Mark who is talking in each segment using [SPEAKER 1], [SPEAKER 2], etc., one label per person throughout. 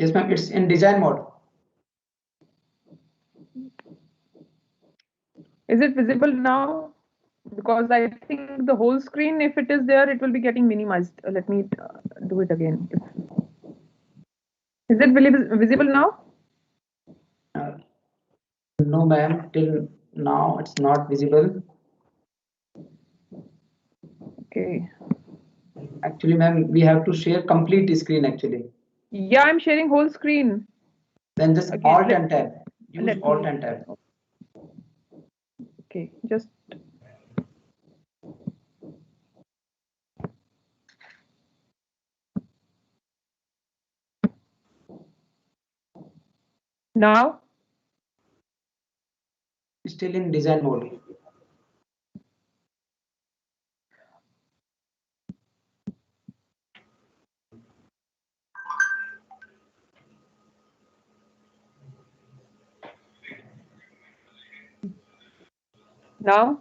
[SPEAKER 1] Yes, ma'am. It's in design mode.
[SPEAKER 2] Is it visible now? Because I think the whole screen, if it is there, it will be getting minimized. Let me do it again. Is it visible now?
[SPEAKER 1] No, ma'am. Till now, it's not visible.
[SPEAKER 2] Okay.
[SPEAKER 1] Actually, ma'am, we have to share complete screen actually.
[SPEAKER 2] Yeah, I'm sharing whole screen.
[SPEAKER 1] Then just
[SPEAKER 2] Again,
[SPEAKER 1] Alt and Tab. Use Alt and Tab.
[SPEAKER 2] Okay, just. Now?
[SPEAKER 1] Still in design mode.
[SPEAKER 2] Now?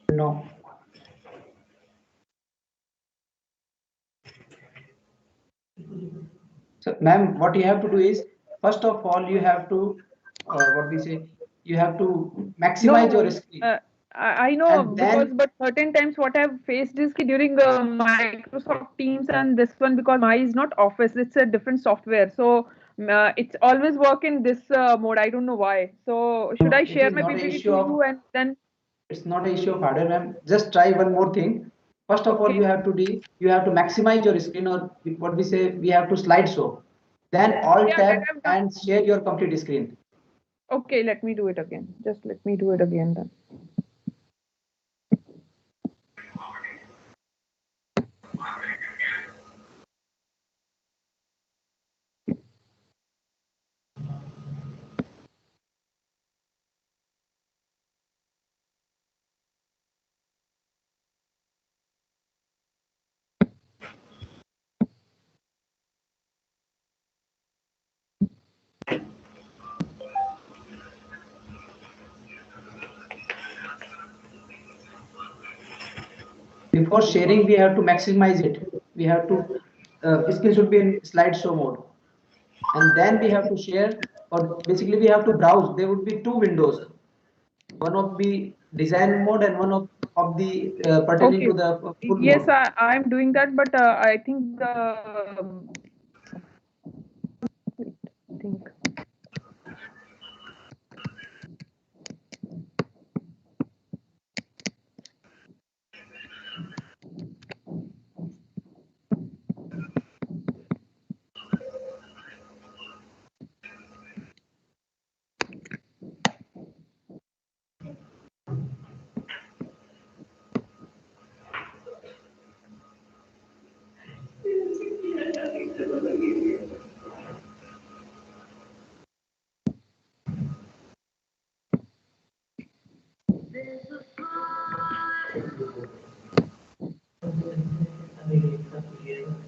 [SPEAKER 1] No. So, ma'am, what you have to do is, first of all, you have to, what we say, you have to maximize your screen.
[SPEAKER 2] I know, because but certain times what I've faced is during Microsoft Teams and this one, because my is not Office, it's a different software. So it's always work in this mode. I don't know why. So should I share my PPT to you and then?
[SPEAKER 1] It's not an issue of hardware, ma'am. Just try one more thing. First of all, you have to maximize your screen, or what we say, we have to slideshow. Then Alt Tab and share your complete screen.
[SPEAKER 2] Okay, let me do it again. Just let me do it again then.
[SPEAKER 1] Before sharing, we have to maximize it. We have to, screen should be in slideshow mode. And then we have to share, or basically we have to browse. There would be two windows. One of the design mode and one of the pertaining to the full mode.
[SPEAKER 2] Yes, I'm doing that, but I think the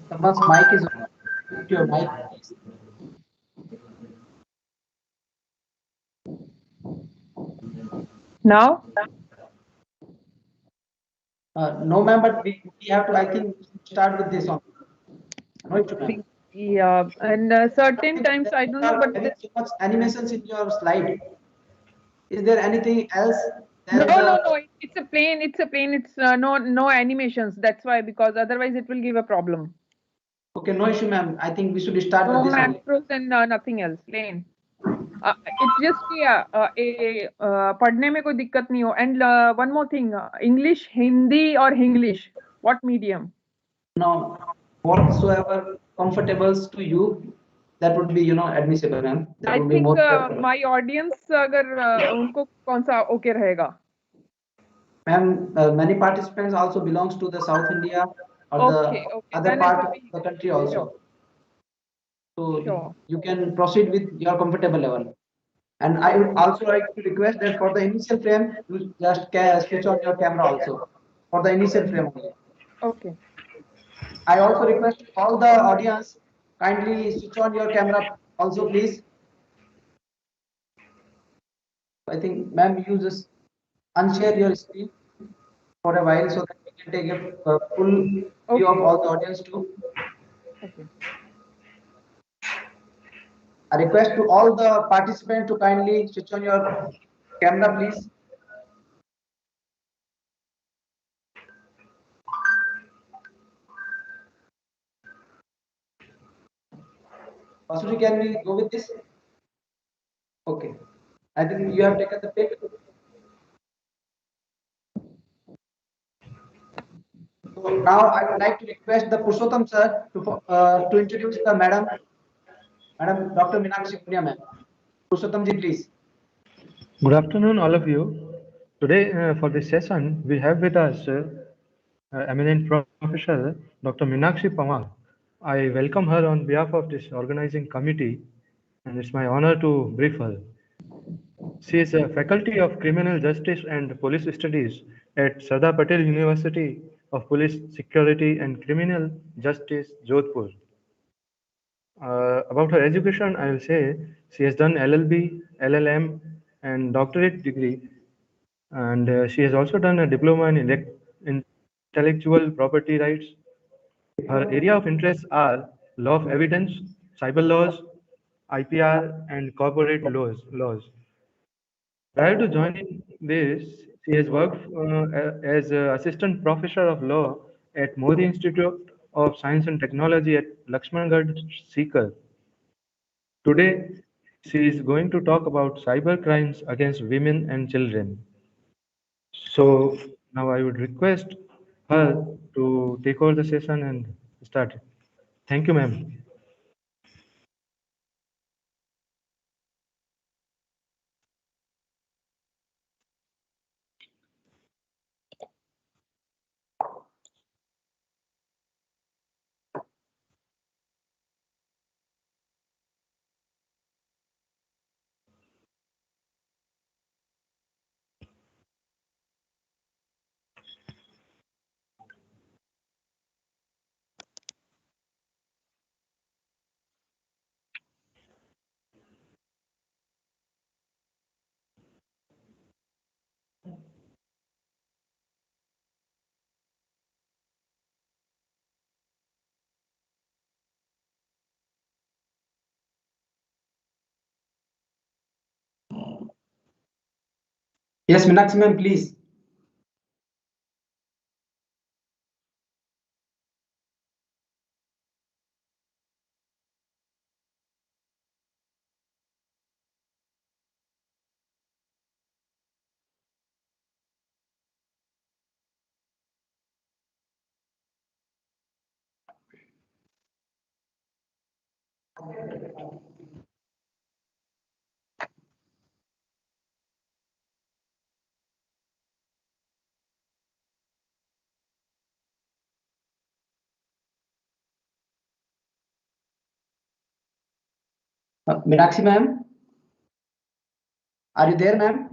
[SPEAKER 1] Someone's mic is on. Mute your mic, please.
[SPEAKER 2] Now?
[SPEAKER 1] No, ma'am, but we have to, I think, start with this one. No issue, ma'am.
[SPEAKER 2] Yeah, and certain times I don't know, but
[SPEAKER 1] so much animations in your slide. Is there anything else?
[SPEAKER 2] No. It's a plain. It's no animations. That's why, because otherwise it will give a problem.
[SPEAKER 1] Okay, no issue, ma'am. I think we should start
[SPEAKER 2] No
[SPEAKER 1] with this one.
[SPEAKER 2] macros and nothing else. Plain. It's just पढ़ने में कोई दिक्कत नहीं हो. And one more thing, English, Hindi or English, what medium?
[SPEAKER 1] No, whatsoever comfortable to you, that would be, admissible, ma'am.
[SPEAKER 2] I think my audience, अगर उनको कौन सा okay रहेगा?
[SPEAKER 1] Ma'am, many participants also belongs to the South India or the other part of the country also. So you can proceed with your comfortable level. And I would also like to request that for the initial frame, you just switch on your camera also for the initial frame only.
[SPEAKER 2] Okay.
[SPEAKER 1] I also request all the audience, kindly switch on your camera also, please. I think, ma'am, you just unshare your screen for a while so that we can take a full view of all the audience too.
[SPEAKER 2] Okay.
[SPEAKER 1] A request to all the participants to kindly switch on your camera, please. Vasuji, can we go with this? Okay. I think you have taken the pick. So now I would like to request the Purushottam sir to introduce the Madam Dr. Minaxi Punia ma'am. Purushottam ji, please.
[SPEAKER 3] Good afternoon, all of you. Today, for this session, we have with us eminent professor Dr. Minaxi Pawar. I welcome her on behalf of this organizing committee, and it's my honor to brief her. She is a faculty of criminal justice and police studies at Sardar Patel University of Police Security and Criminal Justice, Jodhpur. About her education, I will say she has done LLB, LLM, and doctorate degree, and she has also done a diploma in intellectual property rights. Her area of interests are law of evidence, cyber laws, IPR, and corporate laws. Prior to joining this, she has worked as assistant professor of law at Modi Institute of Science and Technology at Lakshmangarh, Sikar. Today, she is going to talk about cyber crimes against women and children. So now I would request her to take over the session and start. Thank you, ma'am.
[SPEAKER 1] Yes, Minaxi ma'am, please. Minaxi ma'am, are you there, ma'am?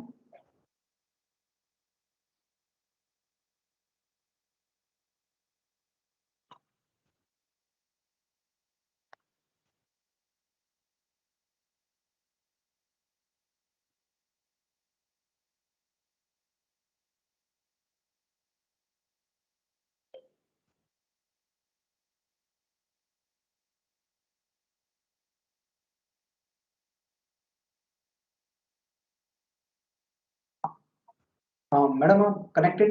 [SPEAKER 1] Madam, आप connected?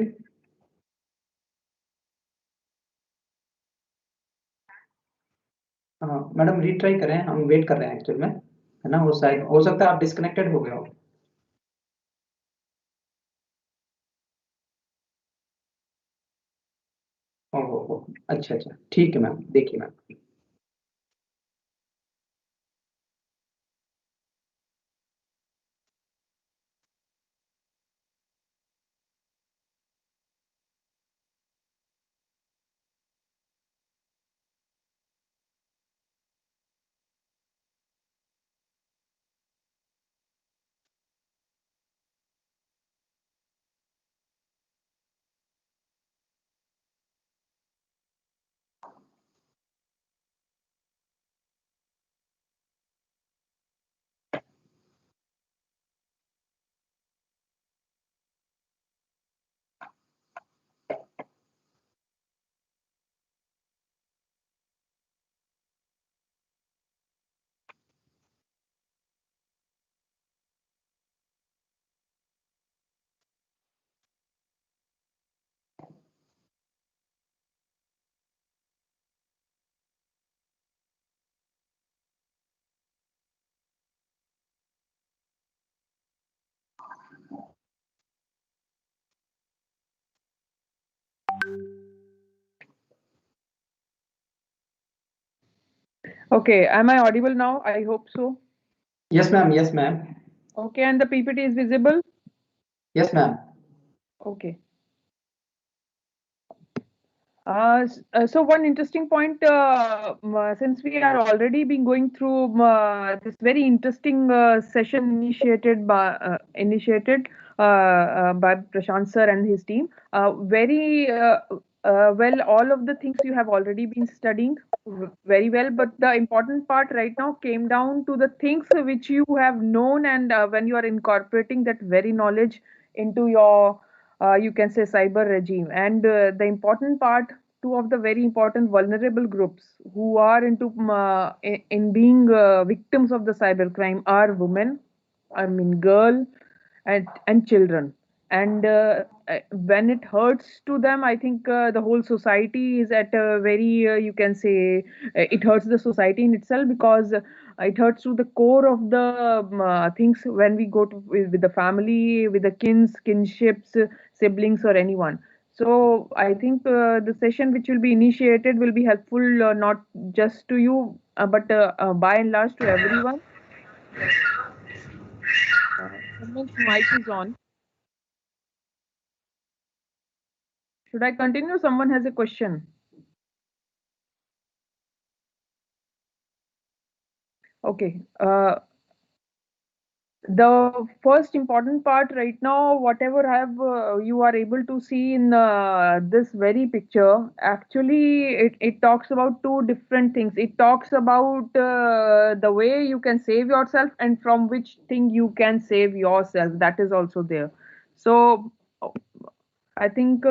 [SPEAKER 1] Madam retry करें, हम wait कर रहे हैं actual में, है ना? वो शायद हो सकता है आप डिस्कनेक्टेड हो गए हो। ओह, अच्छा अच्छा, ठीक है मैम, देखिए ma'am.
[SPEAKER 2] Okay, am I audible now? I hope so.
[SPEAKER 1] Yes, ma'am. Yes, ma'am.
[SPEAKER 2] Okay, and the PPT is visible?
[SPEAKER 1] Yes, ma'am.
[SPEAKER 2] Okay. So one interesting point, since we are already been going through this very interesting session initiated by Prashant sir and his team, very well, all of the things you have already been studying very well, but the important part right now came down to the things which you have known, and when you are incorporating that very knowledge into your you can say cyber regime. And the important part, two of the very important vulnerable groups who are into in being victims of the cybercrime are women, I mean girl, and children. And when it hurts to them, I think the whole society is at a very you can say it hurts the society in itself, because it hurts to the core of the things when we go to with the family, with the kinships, siblings, or anyone. So I think the session which will be initiated will be helpful, not just to you, but by and large to everyone. Someone's mic is on. Should I continue? Someone has a question. Okay. The first important part right now, whatever have you are able to see in this very picture, actually it talks about two different things. It talks about the way you can save yourself and from which thing you can save yourself. That is also there. So I think,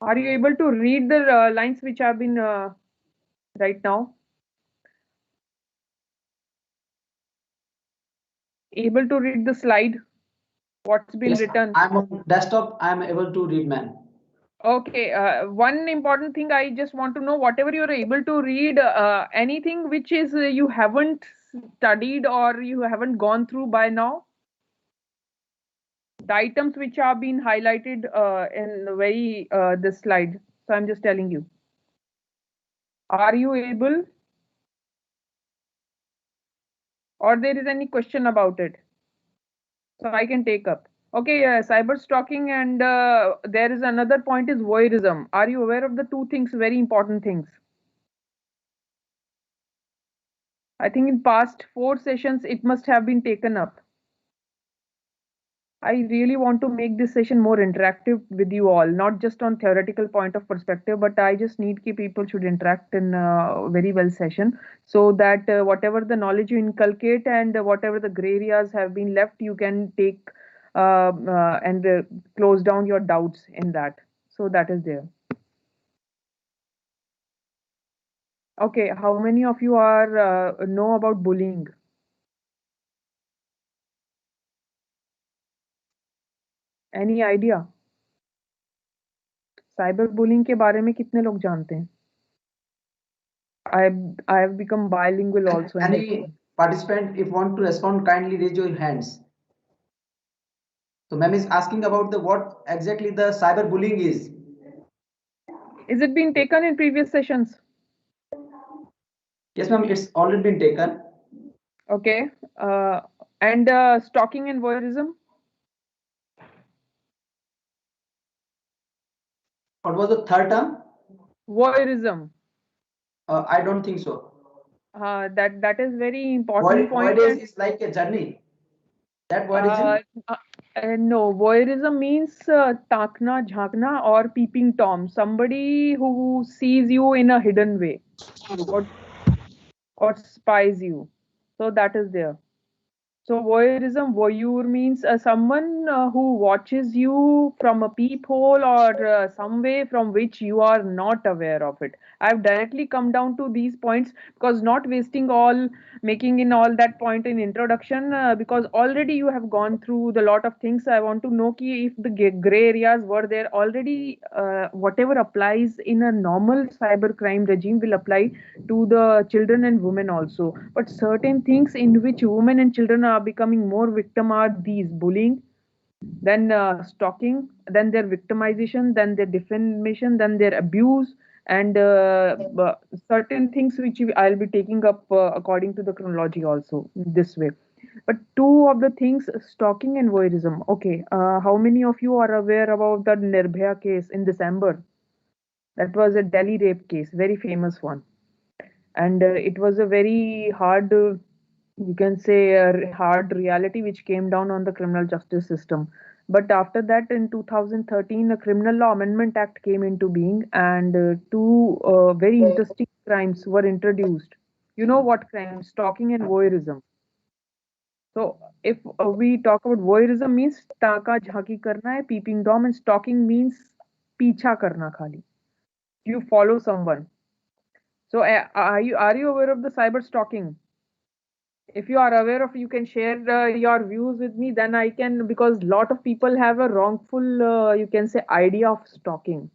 [SPEAKER 2] are you able to read the lines which have been right now? Able to read the slide? What's been
[SPEAKER 1] Yes,
[SPEAKER 2] written?
[SPEAKER 1] I'm on desktop. I'm able to read, ma'am.
[SPEAKER 2] Okay, one important thing I just want to know, whatever you're able to read, anything which is you haven't studied or you haven't gone through by now? The items which are being highlighted in the very this slide. So I'm just telling you. Are you able, or there is any question about it? So I can take up. Okay, cyber stalking, and there is another point is voyeurism. Are you aware of the two things, very important things? I think in past 4 sessions it must have been taken up. I really want to make this session more interactive with you all, not just on theoretical point of perspective, but I just need ki people should interact in a very well session, so that whatever the knowledge you inculcate and whatever the gray areas have been left, you can take and close down your doubts in that. So that is there. Okay, how many of you are know about bullying? Any idea? Cyber bullying के बारे में कितने लोग जानते हैं? I have become bilingual also.
[SPEAKER 1] Any participant, if want to respond, kindly raise your hands. So ma'am is asking about the what exactly the cyber bullying is.
[SPEAKER 2] Is it been taken in previous sessions?
[SPEAKER 1] Yes, ma'am, it's already been taken.
[SPEAKER 2] Okay. And stalking and voyeurism?
[SPEAKER 1] What was the third term?
[SPEAKER 2] Voyeurism.
[SPEAKER 1] I don't think so.
[SPEAKER 2] That is very important point.
[SPEAKER 1] Voyeurism is like a journey. That voyeurism?
[SPEAKER 2] No, voyeurism means takna, jhakna, or peeping tom. Somebody who sees you in a hidden way, or spies you. So that is there. So voyeurism, voyeur means someone who watches you from a peephole or some way from which you are not aware of it. I've directly come down to these points because not wasting all, making in all that point in introduction, because already you have gone through the lot of things. I want to know if the gray areas were there already. Whatever applies in a normal cyber crime regime will apply to the children and women also. But certain things in which women and children are becoming more victim are these: bullying, then stalking, then their victimization, then their defamation, then their abuse, and certain things which I'll be taking up according to the chronology also this way. But two of the things, stalking and voyeurism. Okay, how many of you are aware about the Nirbhaya case in December? That was a Delhi rape case, very famous one, and it was a very hard, you can say, a hard reality which came down on the criminal justice system. But after that, in 2013, a Criminal Law Amendment Act came into being, and two very interesting crimes were introduced. You know what crimes? Stalking and voyeurism. So if we talk about voyeurism, means taka jhaki karna hai, peeping tom, and stalking means पीछा करना खाली. You follow someone. So are you aware of the cyber stalking? If you are aware of, you can share your views with me. Then I can, because lot of people have a wrongful, you can say, idea of stalking.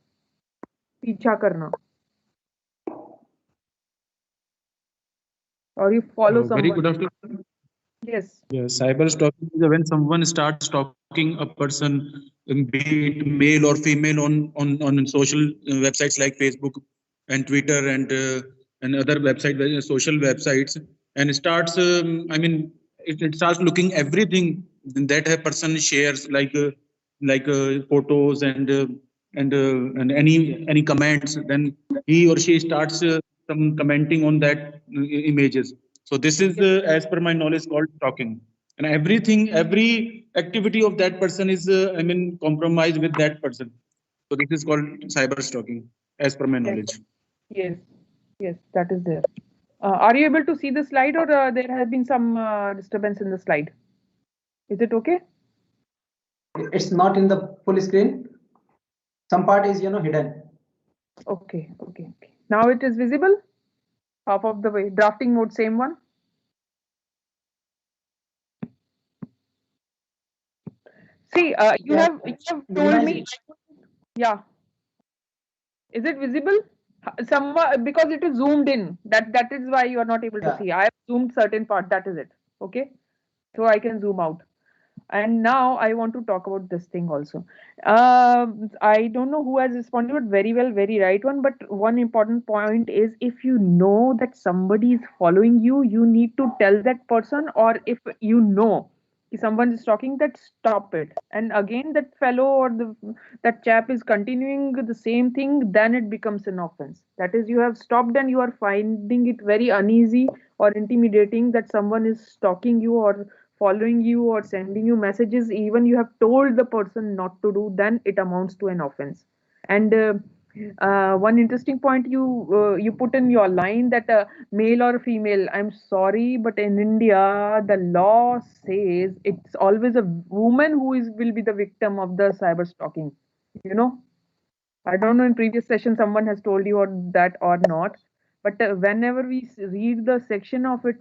[SPEAKER 2] पीछा करना. Or you follow
[SPEAKER 4] Very
[SPEAKER 2] someone.
[SPEAKER 4] good afternoon.
[SPEAKER 2] Yes.
[SPEAKER 4] Yes, cyber stalking is when someone starts stalking a person, be it male or female, on social websites like Facebook and Twitter and other social websites, and starts. It starts looking everything that a person shares, like photos and any comments. Then he or she starts some commenting on that images. So this is, as per my knowledge, called stalking. And every activity of that person is, compromised with that person. So this is called cyber stalking, as per my
[SPEAKER 2] Yes.
[SPEAKER 4] knowledge.
[SPEAKER 2] Yes. Yes. That is there. Are you able to see the slide, or there has been some disturbance in the slide? Is it okay?
[SPEAKER 1] It's not in the full screen. Some part is hidden.
[SPEAKER 2] Okay. Okay. Okay. Now it is visible. Half of the way. Drafting mode, same one. See, you have told me. Yeah. Is it visible? Somewhat, because it is zoomed in. That is why you are not able to see. I have zoomed certain part. That is it. Okay. So I can zoom out. And now I want to talk about this thing also. I don't know who has responded, but very well, very right one. But one important point is, if you know that somebody is following you, you need to tell that person, or if you know if someone is talking, that stop it. And again, that fellow or that chap is continuing the same thing, then it becomes an offense. That is, you have stopped and you are finding it very uneasy or intimidating that someone is stalking you or following you or sending you messages, even you have told the person not to do, then it amounts to an offense. And one interesting point you put in your line, that male or female, I'm sorry, but in India the law says it's always a woman who will be the victim of the cyber stalking. you know I don't know in previous session someone has told you or that or not, but whenever we read the section of it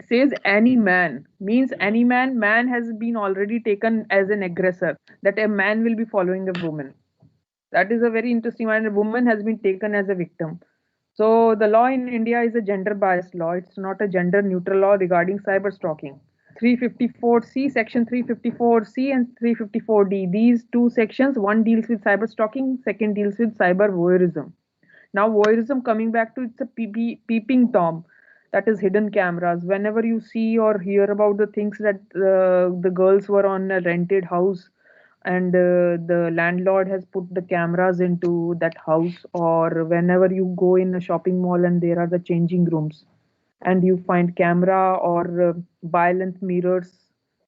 [SPEAKER 2] says any man, means any man has been already taken as an aggressor, that a man will be following a woman. That is a very interesting one. A woman has been taken as a victim. So the law in India is a gender biased law. It's not a gender neutral law regarding cyber stalking. 354C, section 354C and 354D. These two sections, one deals with cyber stalking, second deals with cyber voyeurism. Now, voyeurism, coming back to, it's a peeping tom, that is hidden cameras. Whenever you see or hear about the things that the girls were on a rented house, and the landlord has put the cameras into that house, or whenever you go in a shopping mall and there are the changing rooms and you find camera or violent mirrors,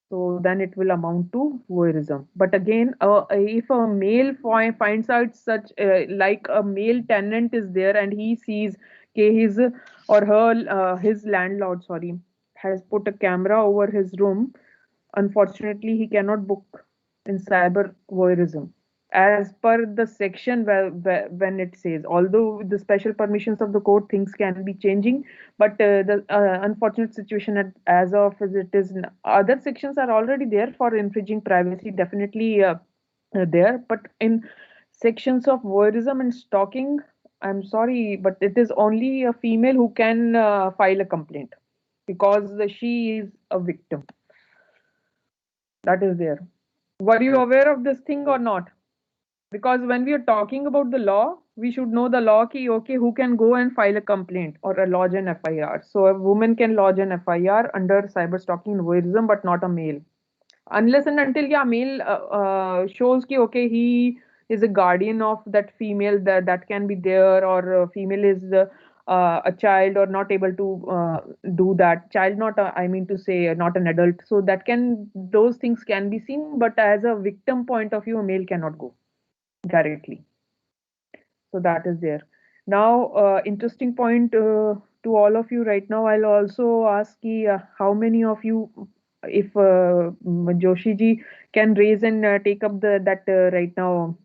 [SPEAKER 2] so then it will amount to voyeurism. But again, if a male finds out such, like a male tenant is there and he sees, okay, his or her, his landlord, sorry, has put a camera over his room, unfortunately he cannot book in cyber voyeurism as per the section when it says, although with the special permissions of the court things can be changing, but the unfortunate situation as of as it is, other sections are already there for infringing privacy, definitely there, but in sections of voyeurism and stalking, I'm sorry, but it is only a female who can file a complaint, because she is a victim. That is there. Were you aware of this thing or not? Because when we are talking about the law, we should know the law ki, okay, who can go and file a complaint or a lodge an FIR. So a woman can lodge an FIR under cyber stalking and voyeurism, but not a male. Unless and until male shows ki, okay, he is a guardian of that female, that can be there, or female is a child or not able to do that. Child, not I mean to say, not an adult. So those things can be seen, but as a victim point of view, a male cannot go directly. So that is there. Now, interesting point to all of you right now. I'll also ask how many of you, if Joshi ji can raise and take up that right now.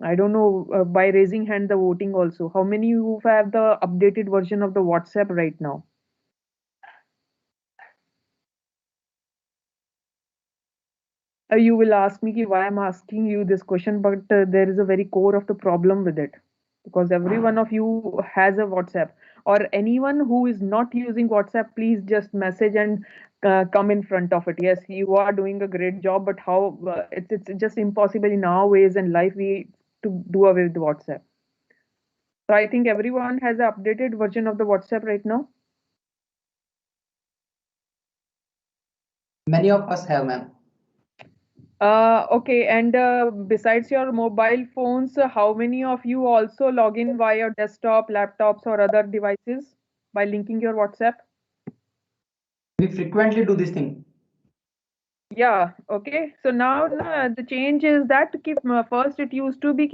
[SPEAKER 2] I don't know, by raising hand the voting also. How many you have the updated version of the WhatsApp right now? You will ask me why I'm asking you this question, but there is a very core of the problem with it, because every one of you has a WhatsApp, or anyone who is not using WhatsApp, please just message and come in front of it. Yes, you are doing a great job, but how it's just impossible in our ways and life we to do away with WhatsApp. So I think everyone has an updated version of the WhatsApp right now.
[SPEAKER 1] Many of us have, ma'am.
[SPEAKER 2] Okay, and besides your mobile phones, how many of you also log in via desktop, laptops, or other devices by linking your WhatsApp?
[SPEAKER 1] We frequently do this thing.
[SPEAKER 2] Yeah, okay. So now the change is that first it used to be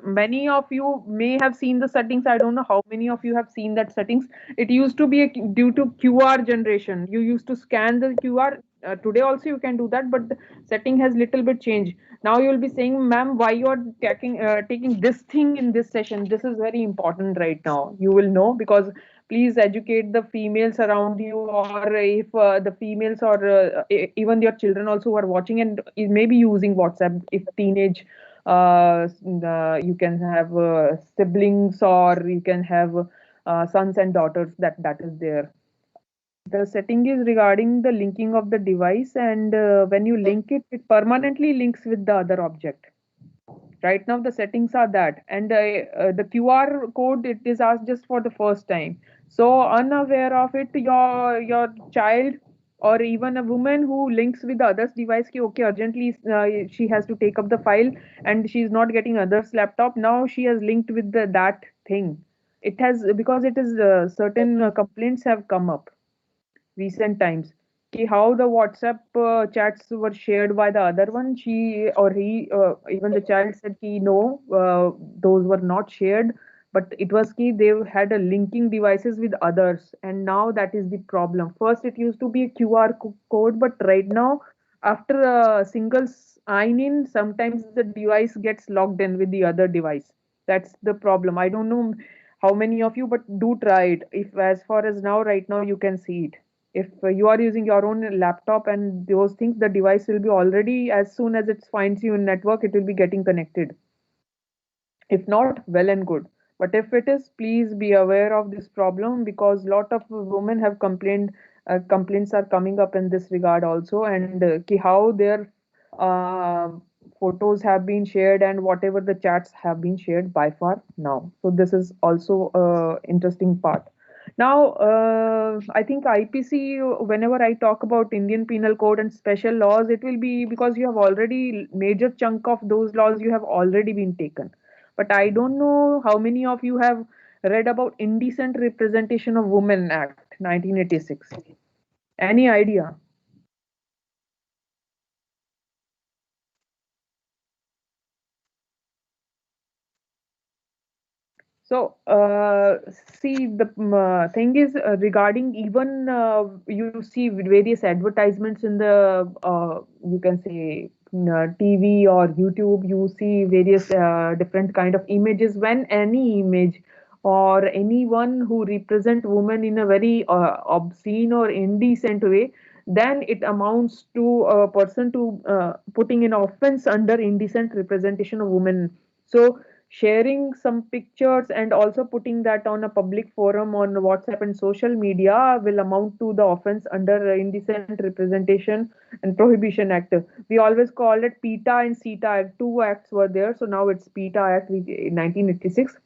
[SPEAKER 2] many of you may have seen the settings. I don't know how many of you have seen that settings. It used to be due to QR generation. You used to scan the QR. Today also you can do that, but the setting has little bit changed. Now you will be saying, ma'am, why you are taking this thing in this session? This is very important right now. You will know, because please educate the females around you, or if the females or even your children also who are watching and maybe using WhatsApp, if teenage you can have siblings, or you can have sons and daughters, that is there. The setting is regarding the linking of the device, and when you link it, it permanently links with the other object. Right now the settings are that, and the QR code, it is asked just for the first time. So unaware of it, your child or even a woman who links with the other's device, okay, urgently she has to take up the file, and she's not getting others laptop. Now she has linked with that thing. It has, because it is certain complaints have come up recent times, how the WhatsApp chats were shared by the other one. She or he, even the child said no, those were not shared, but it was they had a linking devices with others, and now that is the problem. First, it used to be a QR code, but right now, after a single sign in, sometimes the device gets logged in with the other device. That's the problem. I don't know how many of you, but do try it. If as far as now, right now, you can see it. If you are using your own laptop and those things, the device will be already, as soon as it finds you in network, it will be getting connected. If not, well and good. But if it is, please be aware of this problem, because lot of women have complained. Complaints are coming up in this regard also, and how their uh, photos have been shared and whatever the chats have been shared by far now. So this is also interesting part. Now, I think IPC, whenever I talk about Indian Penal Code and special laws, it will be because you have already, major chunk of those laws you have already been taken. But I don't know how many of you have read about Indecent Representation of Women Act 1986. Any idea? So, see, the thing is regarding even you see various advertisements in the, you can say, TV or YouTube, you see various different kind of images. When any image or anyone who represent women in a very obscene or indecent way, then it amounts to a person to putting an offense under indecent representation of women. So sharing some pictures and also putting that on a public forum on WhatsApp and social media will amount to the offense under Indecent Representation and Prohibition Act. We always call it PETA and CETA Act. Two acts were there, so now it's PETA Act 1986,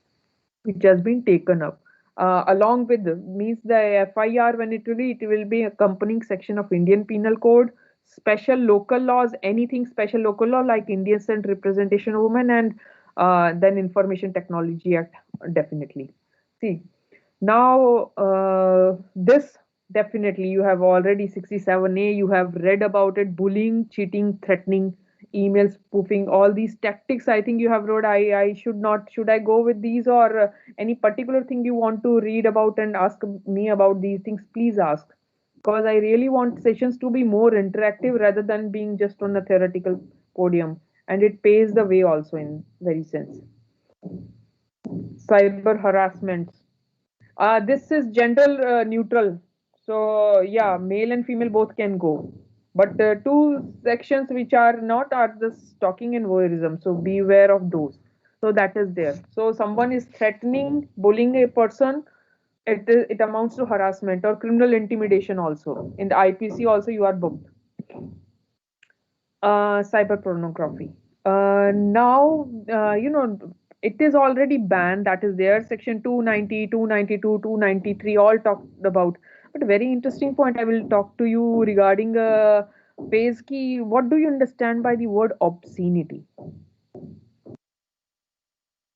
[SPEAKER 2] which has been taken up. Along with means the FIR, when it will be accompanying section of Indian Penal Code, special local laws, anything special local law like Indecent Representation of Women, and then Information Technology Act, definitely. See, now this definitely you have already 67A, you have read about it: bullying, cheating, threatening, email spoofing, all these tactics. I think you have wrote. I should I go with these, or any particular thing you want to read about and ask me about these things, please ask, because I really want sessions to be more interactive rather than being just on a theoretical podium, and it pays the way also in very sense. Cyber harassment. This is gender neutral. So yeah, male and female both can go. But two sections which are not are the stalking and voyeurism. So beware of those. So that is there. So someone is threatening, bullying a person. It amounts to harassment or criminal intimidation also. In the IPC also you are booked. Cyber pornography. Now, it is already banned. That is there. Section 290, 292, 293, all talked about. But very interesting point I will talk to you regarding phase key. What do you understand by the word obscenity?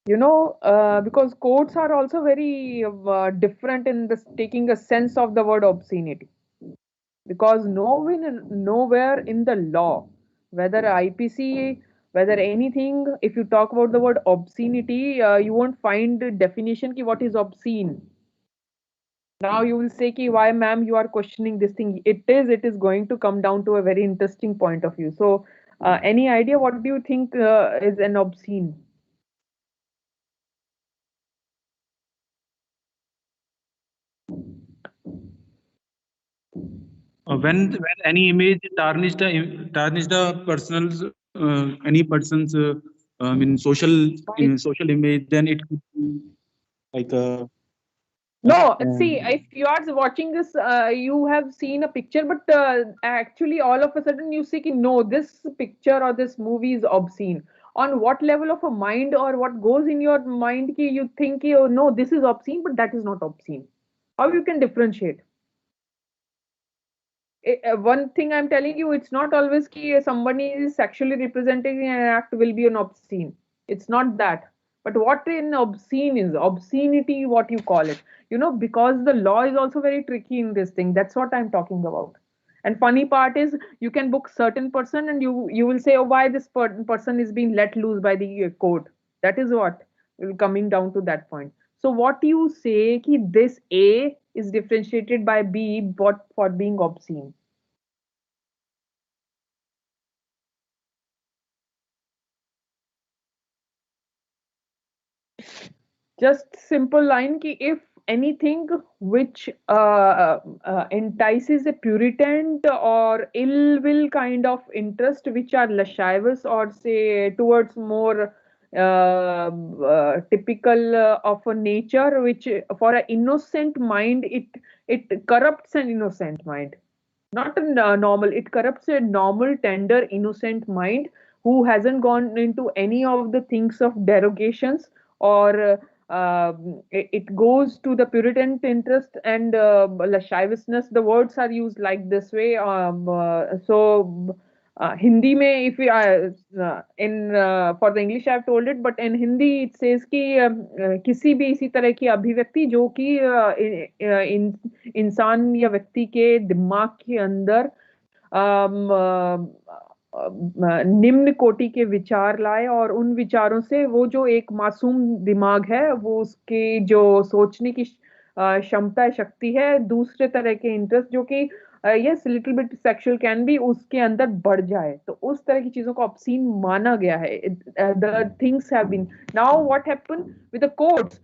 [SPEAKER 2] Because codes are also very different in this taking a sense of the word obscenity. Because nowhere in the law, whether IPC, whether anything, if you talk about the word obscenity, you won't find the definition ki what is obscene. Now you will say ki why ma'am you are questioning this thing. It is going to come down to a very interesting point of view. So any idea what do you think is an obscene?
[SPEAKER 4] When any image tarnish the person's any person's social image, then it could be like
[SPEAKER 2] No, see, if you are watching this, you have seen a picture, but actually, all of a sudden, you see, ki, no, this picture or this movie is obscene. On what level of a mind or what goes in your mind, ki you think, ki, oh, no, this is obscene, but that is not obscene. How you can differentiate? One thing I'm telling you, it's not always ki somebody is sexually representing an act will be an obscene. It's not that. But what in obscene is obscenity, what you call it, because the law is also very tricky in this thing. That's what I'm talking about. And funny part is you can book certain person and you will say, oh, why this person is being let loose by the court. That is what will coming down to that point. So what you say ki this A is differentiated by B, but for being obscene. Just simple line ki if anything which entices a puritan or ill will kind of interest which are lascivious or say towards more typical of a nature, which for an innocent mind it corrupts an innocent mind, not a normal, it corrupts a normal tender innocent mind who hasn't gone into any of the things of derogations, or it goes to the puritan interest and lasciviousness. The words are used like this way. So Hindi mein, if we in for the English I've told it, but in Hindi it says कि किसी भी इसी तरह की अभिव्यक्ति जो कि इंसान या व्यक्ति के दिमाग के अंदर निम्न कोटि के विचार लाए, और उन विचारों से वो जो एक मासूम दिमाग है वो उसके जो सोचने की क्षमता शक्ति है दूसरे तरह के इंटरेस्ट जो कि yes little bit sexual can be उसके अंदर बढ़ जाए, तो उस तरह की चीजों को ऑब्सीन माना गया है. The things have been. Now what happen with the courts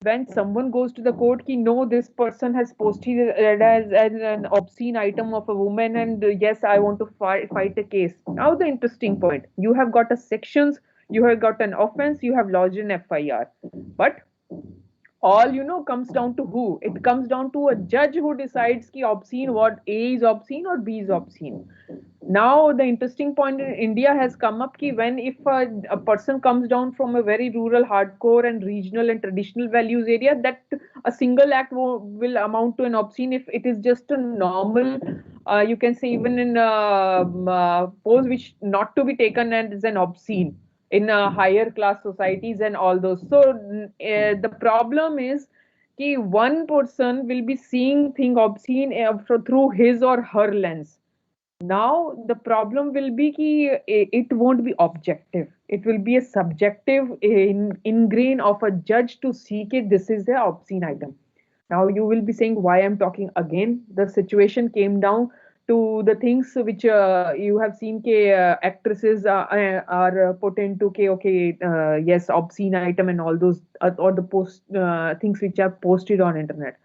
[SPEAKER 2] when someone goes to the court ki no, this person has posted as an obscene item of a woman, and yes, I want to fight a case. Now the interesting point, you have got a sections You have got an offense, you have lodged an FIR. But all comes down to who? It comes down to a judge who decides ki obscene, what A is obscene or B is obscene. Now the interesting point in India has come up ki when if a person comes down from a very rural, hardcore and regional and traditional values area, that a single act will amount to an obscene if it is just a normal, you can say even in pose which not to be taken as an obscene in higher class societies and all those. So the problem is कि one person will be seeing thing obscene through his or her lens. Now the problem will be कि it won't be objective. It will be a subjective ingrain of a judge to see कि this is the obscene item. Now you will be saying why I'm talking again. The situation came down to the things which you have seen actresses are put into yes, obscene item and all those or the post things which are posted on internet.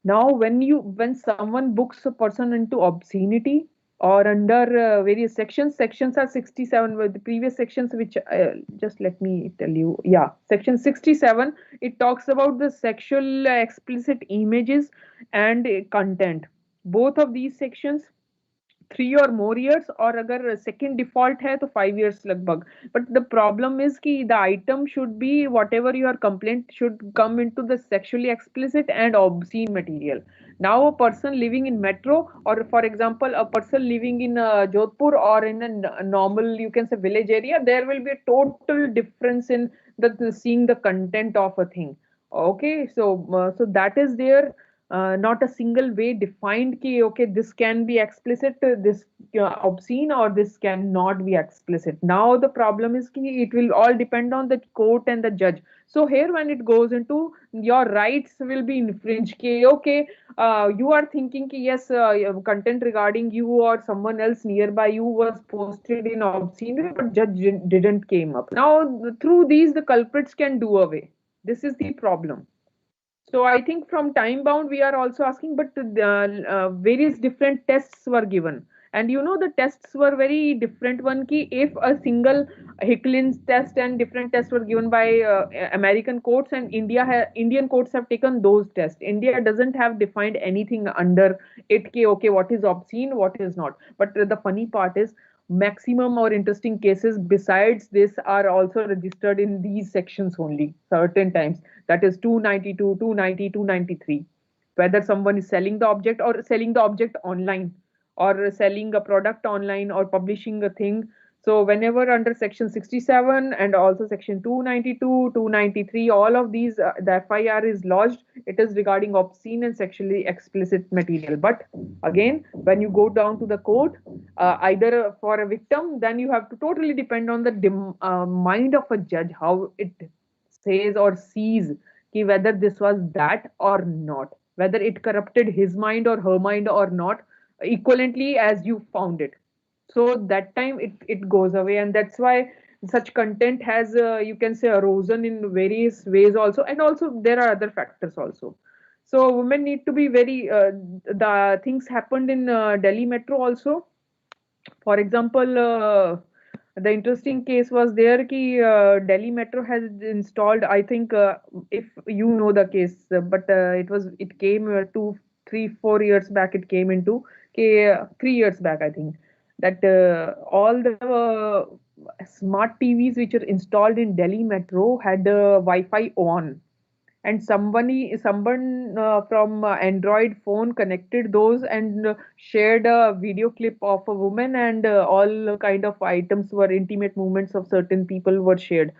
[SPEAKER 2] Now when someone books a person into obscenity or under sections are 67 with the previous sections which just let me tell you, yeah, section 67, it talks about the sexual explicit images and content. Both of these sections 3 or more years, or अगर second default है तो 5 years लगभग. But the problem is कि the item should be whatever your complaint should come into the sexually explicit and obscene material. Now a person living in metro, or for example a person living in Jodhpur or in a normal, you can say, village area, there will be a total difference in the seeing the content of a thing. Okay, so that is there. Not a single way defined ki okay, this can be explicit, this obscene, or this cannot be explicit. Now the problem is ki it will all depend on the court and the judge. So here when it goes into your rights will be infringed ki okay, you are thinking ki yes, content regarding you or someone else nearby you was posted in obscene way, but judge didn't came up. Now through these the culprits can do away. This is the problem. So I think from time bound we are also asking, but various different tests were given, and the tests were very different. One key, if a single Hicklin's test and different tests were given by American courts, and Indian courts have taken those tests. India doesn't have defined anything under it. Okay, what is obscene, what is not. But the funny part is maximum or interesting cases besides this are also registered in these sections only certain times, that is 292, 290, 293, whether someone is selling the object or selling the object online or selling a product online or publishing a thing. So whenever under section 67 and also section 292, 293, all of these the FIR is lodged, it is regarding obscene and sexually explicit material. But again, when you go down to the court, either for a victim, then you have to totally depend on the mind of a judge, how it says or sees ki whether this was that or not, whether it corrupted his mind or her mind or not, equivalently as you found it. So that time it goes away, and that's why such content has you can say arisen in various ways also, and also there are other factors also. So women need to be very the things happened in Delhi metro also. For example, the interesting case was there ki Delhi Metro has installed, I think, if you know the case, but it came 2, 3, 4 years back. It came into 3 years back, I think, that all the smart TVs which are installed in Delhi Metro had Wi-Fi on, and someone from Android phone connected those and shared a video clip of a woman, and all kind of items were intimate movements of certain people were shared.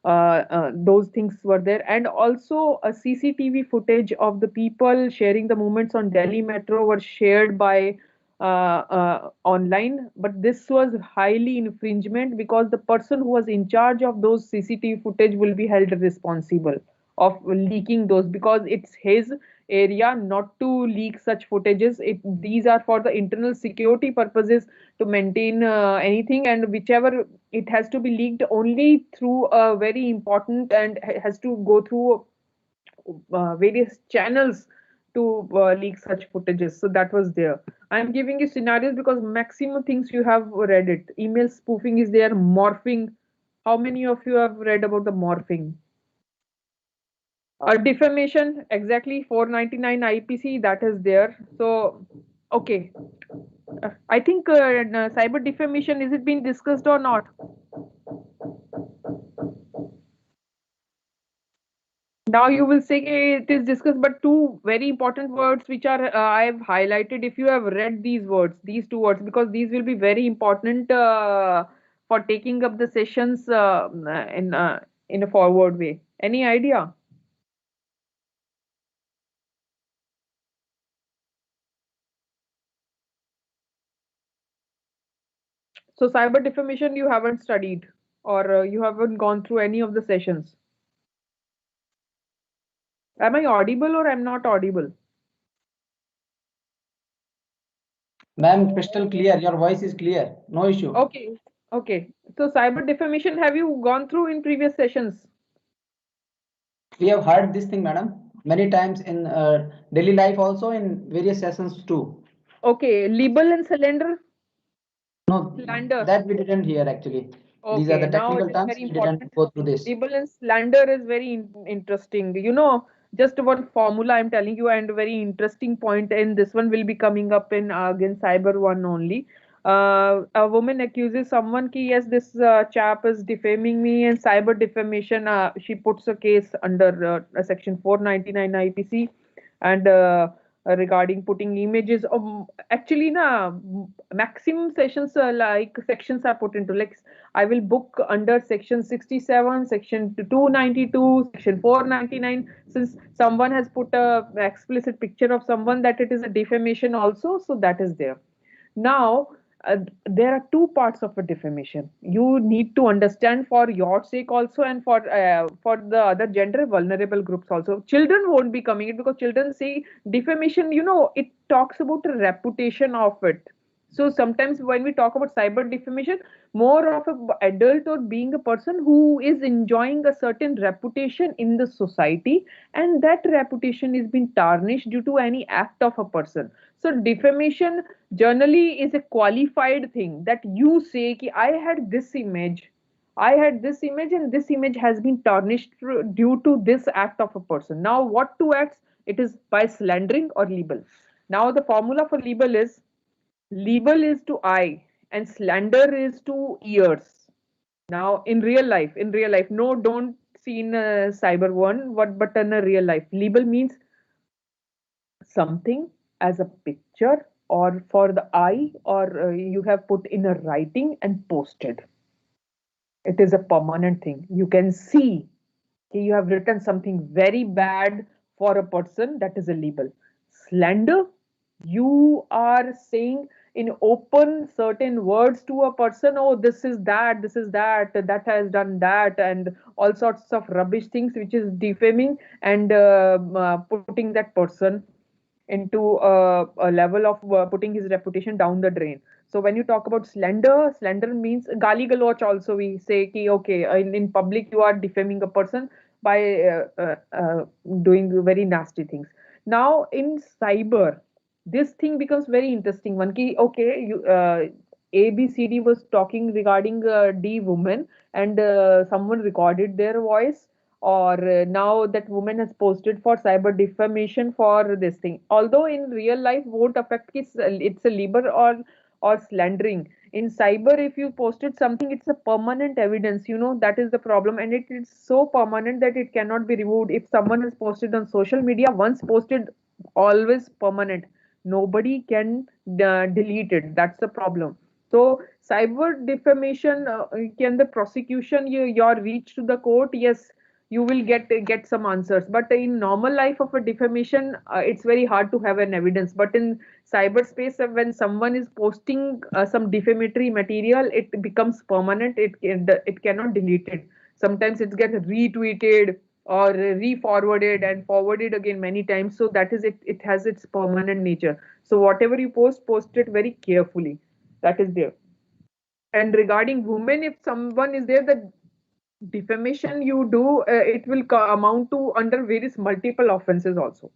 [SPEAKER 2] Those things were there, and also a CCTV footage of the people sharing the movements on Delhi Metro were shared by online. But this was highly infringement, because the person who was in charge of those CCTV footage will be held responsible of leaking those, because it's his area not to leak such footages. These are for the internal security purposes, to maintain anything, and whichever it has to be leaked only through a very important, and has to go through various channels to leak such footages. So that was there. I'm giving you scenarios because maximum things you have read it. Email spoofing is there, morphing, How many of you have read about the morphing? Defamation, exactly 499 IPC, that is there. So, okay. I think cyber defamation, is it being discussed or not? Now you will say it is discussed, but two very important words which are I have highlighted. If you have read these words, these two words, because these will be very important for taking up the sessions in a forward way. Any idea? So cyber defamation you haven't studied, or you haven't gone through any of the sessions. Am I audible or I'm not audible?
[SPEAKER 1] Ma'am, crystal clear. Your voice is clear. No issue.
[SPEAKER 2] Okay. Okay. So cyber defamation, have you gone through in previous sessions?
[SPEAKER 1] We have heard this thing, madam, many times in daily life, also in various sessions too.
[SPEAKER 2] Okay. Libel and slander?
[SPEAKER 1] No,
[SPEAKER 2] Slander.
[SPEAKER 1] that we didn't hear actually. These are
[SPEAKER 2] Okay,
[SPEAKER 1] the
[SPEAKER 2] now
[SPEAKER 1] technical
[SPEAKER 2] it is
[SPEAKER 1] terms.
[SPEAKER 2] very
[SPEAKER 1] We didn't
[SPEAKER 2] important.
[SPEAKER 1] go through this.
[SPEAKER 2] Libel and slander is very interesting. You know, just one formula I'm telling you, and very interesting point. And this one will be coming up in again cyber one only. A woman accuses someone ki yes, this chap is defaming me, and cyber defamation. She puts a case under section 499 IPC, and regarding putting images of actually na maximum sessions like sections are put into like I will book under section 67, section 292, section 499. Since someone has put a explicit picture of someone, that it is a defamation also, so that is there. Now, there are two parts of a defamation. You need to understand for your sake also, and for the other gender vulnerable groups also. Children won't be coming in because children say defamation. You know, it talks about the reputation of it. So sometimes when we talk about cyber defamation, more of a adult or being a person who is enjoying a certain reputation in the society, and that reputation is being tarnished due to any act of a person. So defamation generally is a qualified thing that you say ki I had this image and this image has been tarnished due to this act of a person. Now what two acts? It is by slandering or libel. Now the formula for libel is to eye and slander is to ears. Now in real life, no, don't see in cyber one, but in a real life, libel means something as a picture or for the eye, or you have put in a writing and posted. It is a permanent thing. You can see you have written something very bad for a person, that is a libel. Slander, you are saying in open certain words to a person, oh, this is that, that has done that, and all sorts of rubbish things which is defaming and putting that person into a level of putting his reputation down the drain. So when you talk about slander means gali galoch also. We say ki okay, in public you are defaming a person by doing very nasty things. Now in cyber, this thing becomes very interesting one ki okay, you ABCD was talking regarding D woman, and someone recorded their voice, or now that woman has posted for cyber defamation for this thing, although in real life won't affect it's a libel or slandering. In cyber, if you posted something, it's a permanent evidence, you know, that is the problem, and it is so permanent that it cannot be removed. If someone has posted on social media, once posted, always permanent, nobody can delete it. That's the problem. So cyber defamation, can the prosecution, your reach to the court? Yes, you will get some answers, but in normal life of a defamation, it's very hard to have an evidence. But in cyberspace, when someone is posting some defamatory material, it becomes permanent. It cannot delete it. Sometimes it gets retweeted or re-forwarded and forwarded again many times, so that is it. It has its permanent nature. So whatever you post it very carefully. That is there. And regarding women, if someone is there, that defamation you do, it will amount to under various multiple offenses also,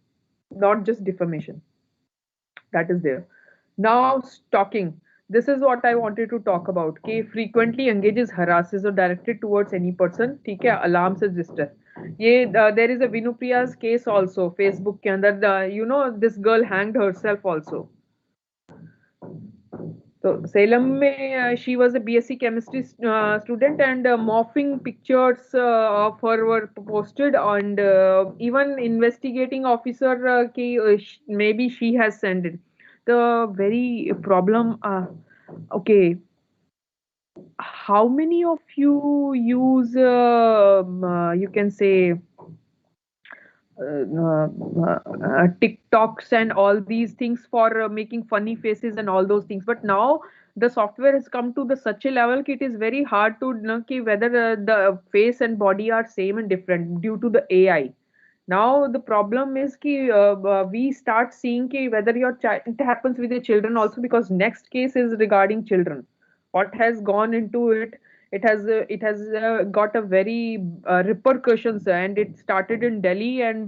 [SPEAKER 2] not just defamation. That is there. Now stalking. this is what I wanted to talk about. Okay, frequently engages, harasses or directed towards any person. ठीक है, alarms is distress. There is a Vinupriya's case also. Facebook के अंदर, this girl hanged herself also. So Salem में she was a BSc chemistry student, and morphing pictures of her were posted, and even investigating officer maybe she has sent it. The very problem. Okay, how many of you use you can say TikToks and all these things for making funny faces and all those things? But now the software has come to the such a level that it is very hard to know whether the face and body are same and different due to the AI. Now the problem is we start seeing whether your child, it happens with the children also, because next case is regarding children. What has gone into it? It has got a very repercussions, and it started in Delhi, and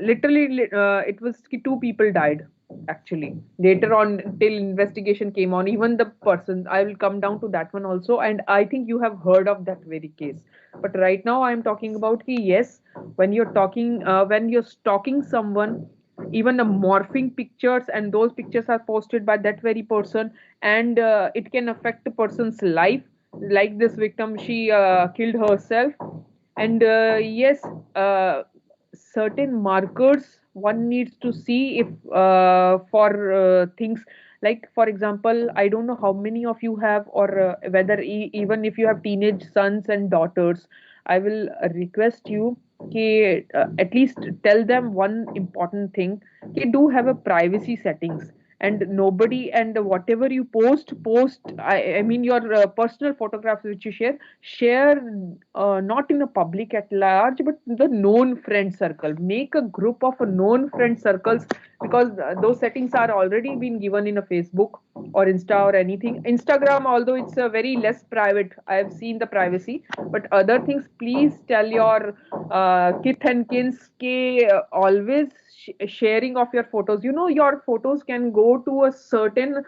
[SPEAKER 2] literally it was two people died actually later on, till investigation came on. Even the person, I will come down to that one also, and I think you have heard of that very case. But right now I'm talking about yes, when you're talking when you're stalking someone, even the morphing pictures, and those pictures are posted by that very person, and it can affect the person's life. Like this victim, she killed herself. And yes, certain markers one needs to see if for things like, for example, I don't know how many of you have, or whether even if you have teenage sons and daughters, I will request you at least tell them one important thing. Do have a privacy settings, and nobody, and whatever you post, I mean your personal photographs which you share not in a public at large, but the known friend circle. Make a group of known friend circles, because those settings are already been given in a Facebook or Insta or anything. Instagram, although it's a very less private, I have seen the privacy, but other things, please tell your kith and kins always sharing of your photos. Your photos can go to a certain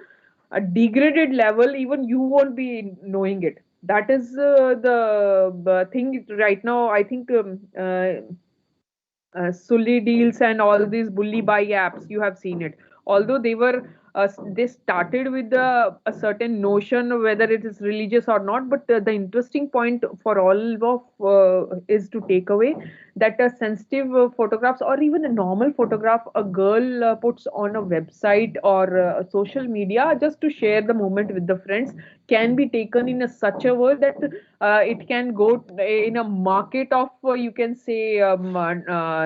[SPEAKER 2] degraded level, even you won't be knowing it. That is the thing right now. I think Sully deals and all these bully buy apps, you have seen it. Although they started with a certain notion, whether it is religious or not, but the interesting point for all of is to take away that sensitive photographs, or even a normal photograph a girl puts on a website or social media just to share the moment with the friends, can be taken in such a way that it can go in a market of you can say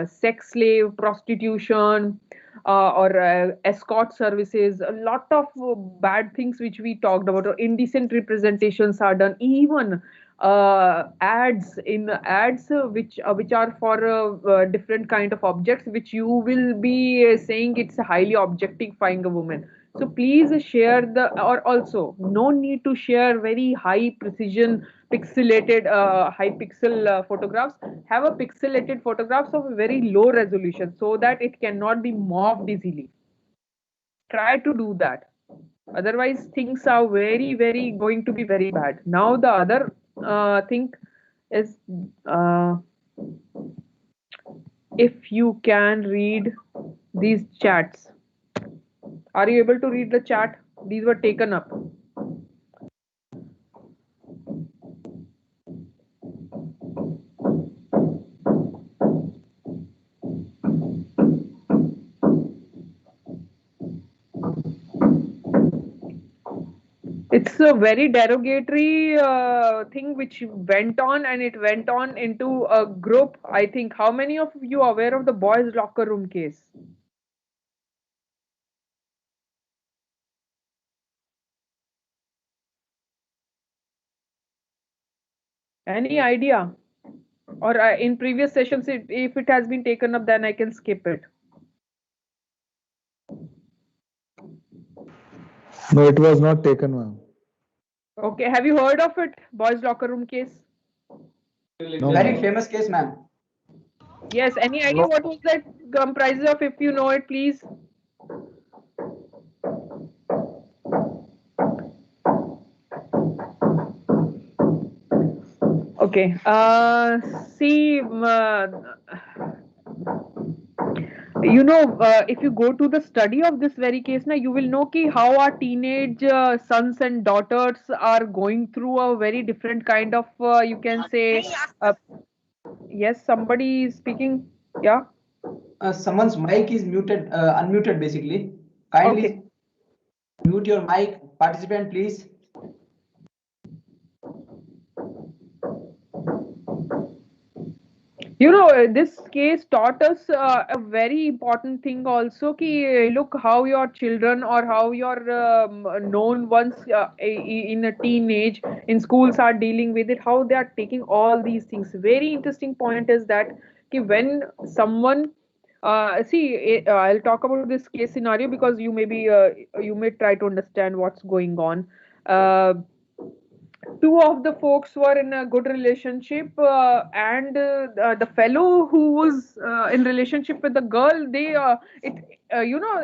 [SPEAKER 2] sex slave, prostitution, or escort services. A lot of bad things which we talked about, or indecent representations are done. Even ads which are for different kind of objects, which you will be saying it's highly objectifying a woman. So please share or also no need to share very high precision pixelated high pixel photographs. Have a pixelated photographs of a very low resolution, so that it cannot be morphed easily. Try to do that. Otherwise things are very going to be very bad. Now the other thing is, if you can read these chats. Are you able to read the chat? These were taken up. It's a very derogatory thing which went on, and it went on into a group. I think, how many of you are aware of the boys' locker room case? Any idea? Or in previous sessions, if it has been taken up, then I can skip it.
[SPEAKER 5] No, it was not taken, ma'am.
[SPEAKER 2] Okay, have you heard of it? Boys' locker room case?
[SPEAKER 5] No,
[SPEAKER 1] very famous case, ma'am.
[SPEAKER 2] Yes, any idea what was that comprises of? If you know it, please. Okay. See, if you go to the study of this very case, now you will know ki how our teenage sons and daughters are going through a very different kind of, you can say, uh, yes, somebody is speaking. Yeah.
[SPEAKER 1] Someone's mic is muted, unmuted basically. Kindly mute your mic, participant, please.
[SPEAKER 2] This case taught us a very important thing also ki look how your children or how your known ones in a teenage in schools are dealing with it, how they are taking all these things. Very interesting point is that ki when someone I'll talk about this case scenario because you may try to understand what's going on. Two of the folks were in a good relationship, and the fellow who was in relationship with the girl, they it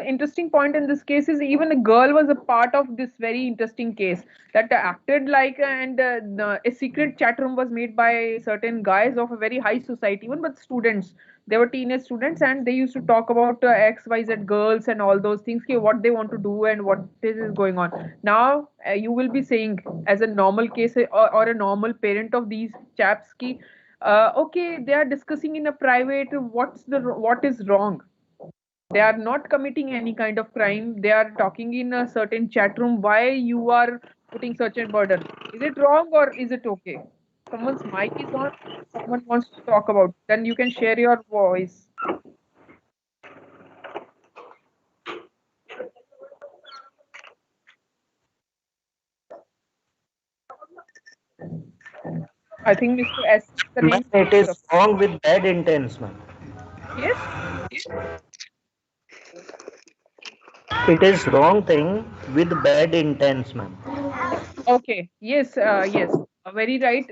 [SPEAKER 2] interesting point in this case is even the girl was a part of this very interesting case that acted like, and a secret chat room was made by certain guys of a very high society, even but students. They were teenage students and they used to talk about xyz girls and all those things, okay, what they want to do and what is going on. Now you will be saying as a normal case, or a normal parent of these chaps ki, okay, they are discussing in a private, what is wrong? They are not committing any kind of crime, they are talking in a certain chat room. Why you are putting such a burden? Is it wrong or is it okay? Someone's mic is on, someone wants to talk about, then you can share your voice. I think Mr. S is the name.
[SPEAKER 6] It is wrong with bad intents, ma'am.
[SPEAKER 2] Yes?
[SPEAKER 6] It is wrong thing with bad intents, ma'am.
[SPEAKER 2] Okay. Yes. Yes. Very right.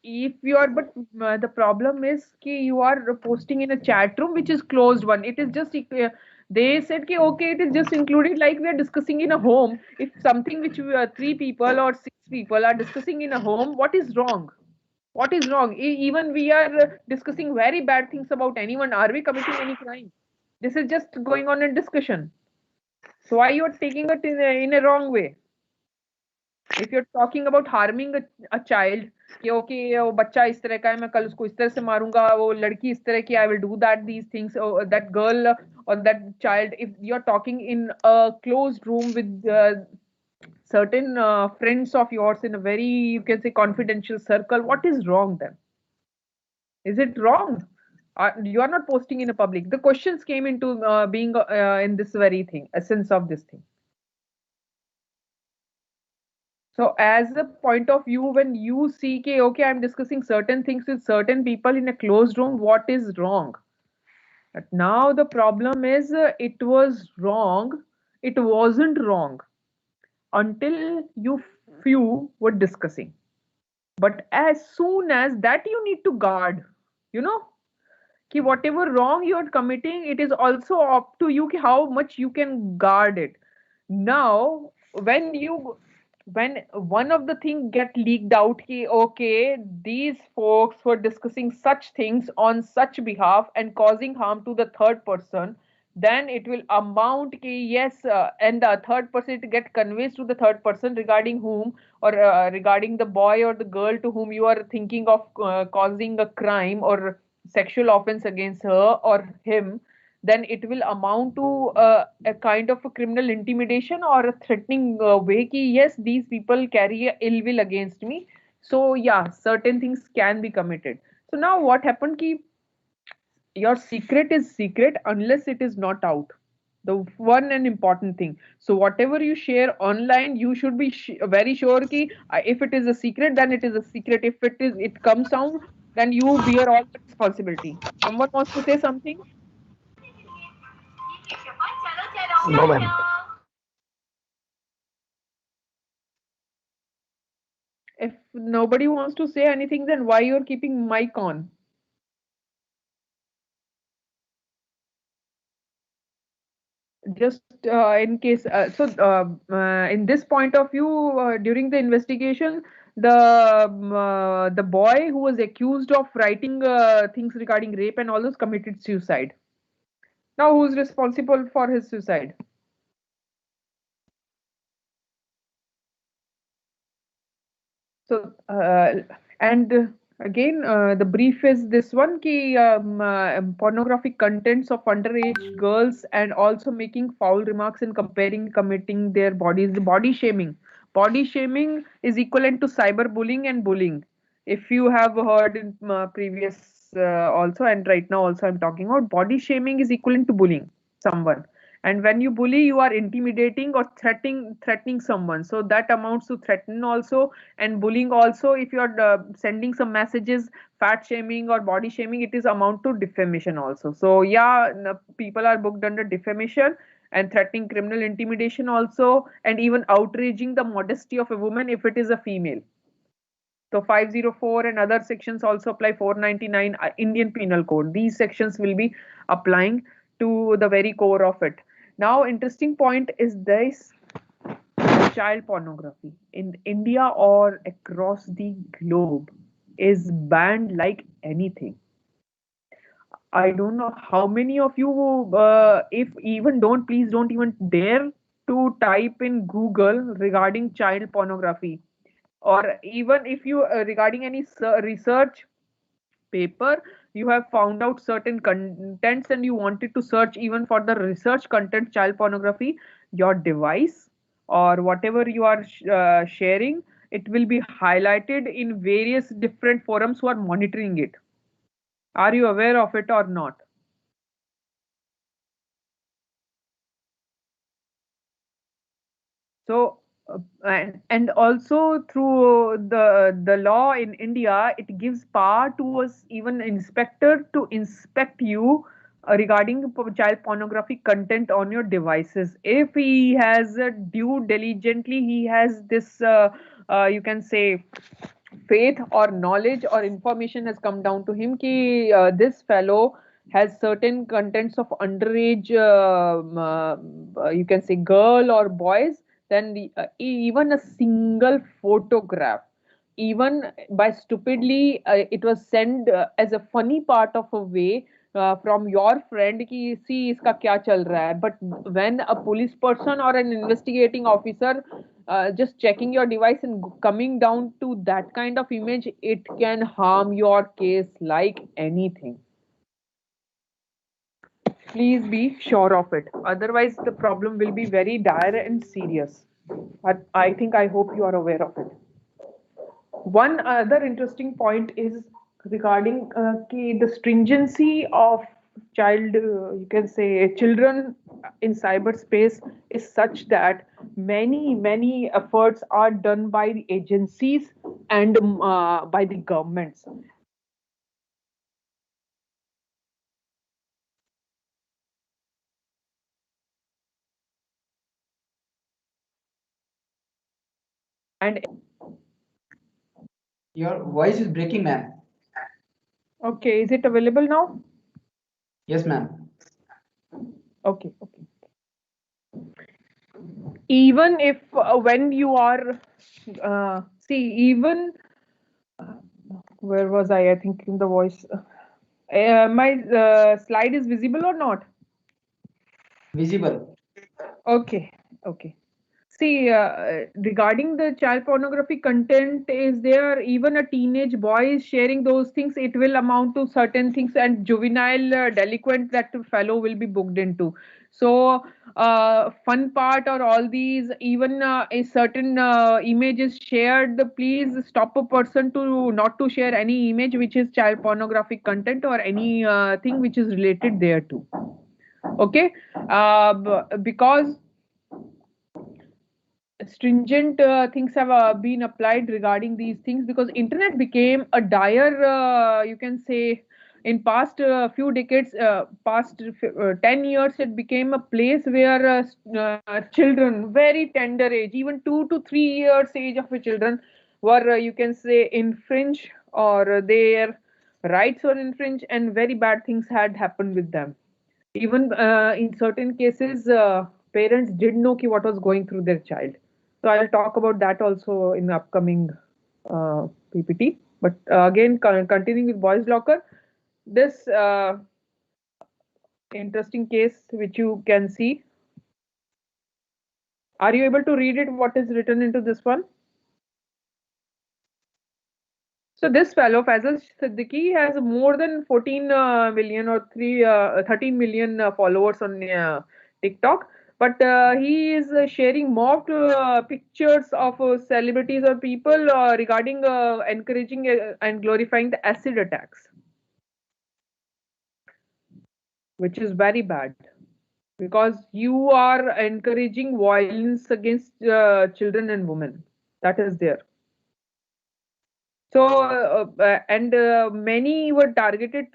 [SPEAKER 2] If you are, but the problem is कि you are posting in a chat room which is closed one. It is just they said कि okay, it is just included like we are discussing in a home. If something which three people or six people are discussing in a home, what is wrong? What is wrong? Even we are discussing very bad things about anyone. Are we committing any crime? This is just going on in discussion. So why you are taking it in a wrong way? If you're talking about harming a child, कि okay वो बच्चा इस तरह का है, मैं कल उसको इस तरह से मारूंगा, वो लड़की इस तरह की, I will do these things, or that girl or that child. If you're talking in a closed room with certain friends of yours in a very, you can say, confidential circle, what is wrong then? Is it wrong? You are not posting in a public. The questions came into being in this very thing, essence of this thing. So as a point of view, when you see, okay, I'm discussing certain things with certain people in a closed room, what is wrong? But now the problem is it was wrong. It wasn't wrong until you few were discussing. But as soon as that you need to guard, कि whatever wrong you are committing, it is also up to you how much you can guard it. Now, when one of the thing get leaked out, ki, okay, these folks were discussing such things on such behalf and causing harm to the third person, then it will amount ki, yes, and the third person, it get conveys to the third person regarding whom, or regarding the boy or the girl to whom you are thinking of causing a crime or sexual offense against her or him, then it will amount to a kind of a criminal intimidation or a threatening way ki, yes, these people carry a ill will against me. So yeah, certain things can be committed. So now what happened ki your secret is secret unless it is not out. The one and important thing. So whatever you share online, you should be very sure ki if it is a secret, then it is a secret. If it comes out, then you bear all the responsibility. Someone wants to say something?
[SPEAKER 6] No, ma'am.
[SPEAKER 2] If nobody wants to say anything, then why you're keeping mic on? Just in case, in this point of view, during the investigation, the boy who was accused of writing things regarding rape and all those committed suicide. Now, who's responsible for his suicide? So, and again, the brief is this one: ki pornographic contents of underage girls, and also making foul remarks and comparing, committing their bodies. The body shaming. Body shaming is equivalent to cyberbullying and bullying. If you have heard in previous also, and right now also, I'm talking about body shaming is equivalent to bullying someone. And when you bully, you are intimidating or threatening someone, so that amounts to threaten also. And bullying also, if you are sending some messages, fat shaming or body shaming, it is amount to defamation also. So yeah, people are booked under defamation and threatening, criminal intimidation also, and even outraging the modesty of a woman if it is a female. So 504 and other sections also apply. 499 Indian Penal Code. These sections will be applying to the very core of it. Now, interesting point is this: child pornography in India or across the globe is banned like anything. I don't know how many of you, if even please don't even dare to type in Google regarding child pornography, or even if you regarding any research paper, you have found out certain contents and you wanted to search even for the research content child pornography, your device or whatever you are sharing, it will be highlighted in various different forums who are monitoring it. Are you aware of it or not? So and also through the law in India, it gives power to us, even inspector, to inspect you regarding child pornography content on your devices. If he has due diligently, he has this you can say faith or knowledge or information has come down to him ki this fellow has certain contents of underage you can say girl or boys, then even a single photograph, even by stupidly it was sent as a funny part of a way from your friend ki see iska kya chal raha hai, but when a police person or an investigating officer just checking your device and coming down to that kind of image, it can harm your case like anything. Please be sure of it, otherwise the problem will be very dire and serious. But I think, I hope you are aware of it. One other interesting point is regarding the stringency of child, you can say children in cyberspace is such that many efforts are done by the agencies and by the governments. And
[SPEAKER 1] your voice is breaking, ma'am.
[SPEAKER 2] Okay, is it available now?
[SPEAKER 1] Yes, ma'am.
[SPEAKER 2] Okay. Even if when you are see, even where was I think in the voice, my slide is visible or not?
[SPEAKER 1] Visible.
[SPEAKER 2] Okay. See, regarding the child pornography content, is there even a teenage boy is sharing those things, it will amount to certain things, and juvenile delinquent that fellow will be booked into. So, fun part or all these, even a certain image is shared, please stop a person to not to share any image which is child pornographic content or any thing which is related thereto. Okay, because stringent things have been applied regarding these things, because internet became a dire you can say in past few decades, past 10 years, it became a place where children very tender age, even 2 to 3 years age of a children were you can say infringe, or their rights were infringed, and very bad things had happened with them. Even in certain cases, parents did know what was going through their child. So I'll talk about that also in the upcoming PPT. But again, continuing with boys locker, this interesting case which you can see. Are you able to read it? What is written into this one? So this fellow, Faisal Siddiqui, has more than 14 million or 13 million followers on TikTok. But he is sharing mocked pictures of celebrities or people regarding encouraging and glorifying the acid attacks, which is very bad because you are encouraging violence against children and women. That is there. So, many were targeted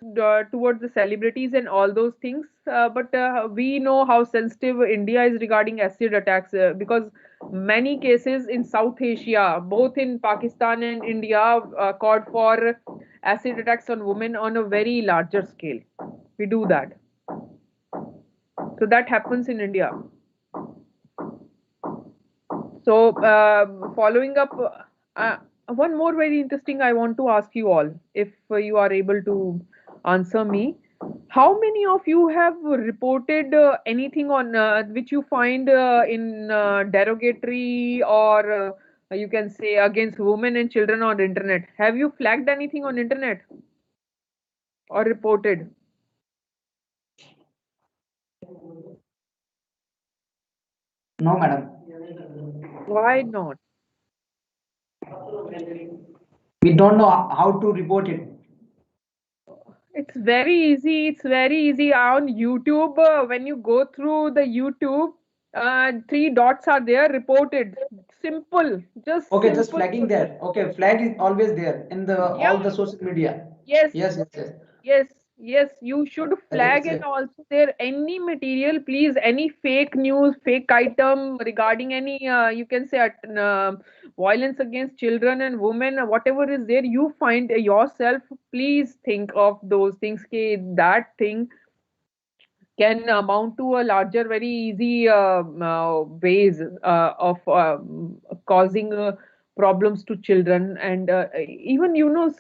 [SPEAKER 2] towards the celebrities and all those things. But we know how sensitive India is regarding acid attacks because many cases in South Asia, both in Pakistan and India, called for acid attacks on women on a very larger scale. We do that. So that happens in India. So, following up, one more very interesting I want to ask you all, if you are able to answer me. How many of you have reported anything on which you find in derogatory or you can say against women and children on the internet? Have you flagged anything on internet or reported?
[SPEAKER 1] No, madam.
[SPEAKER 2] Why not?
[SPEAKER 1] We don't know how to report it.
[SPEAKER 2] It's very easy. It's very easy on YouTube. When you go through the YouTube, three dots are there, reported. Simple, just
[SPEAKER 1] Okay,
[SPEAKER 2] simple.
[SPEAKER 1] just flagging there. Okay, flag is always there in the all the social media.
[SPEAKER 2] Yes.
[SPEAKER 1] Yes, yes, yes.
[SPEAKER 2] Yes, yes, you should flag
[SPEAKER 1] That's
[SPEAKER 2] and
[SPEAKER 1] it.
[SPEAKER 2] also there any material, please, any fake news, fake item regarding any, you can say, violence against children and women, whatever is there, you find yourself, please think of those things. That thing can amount to a larger, very easy ways of causing problems to children. And even, you know,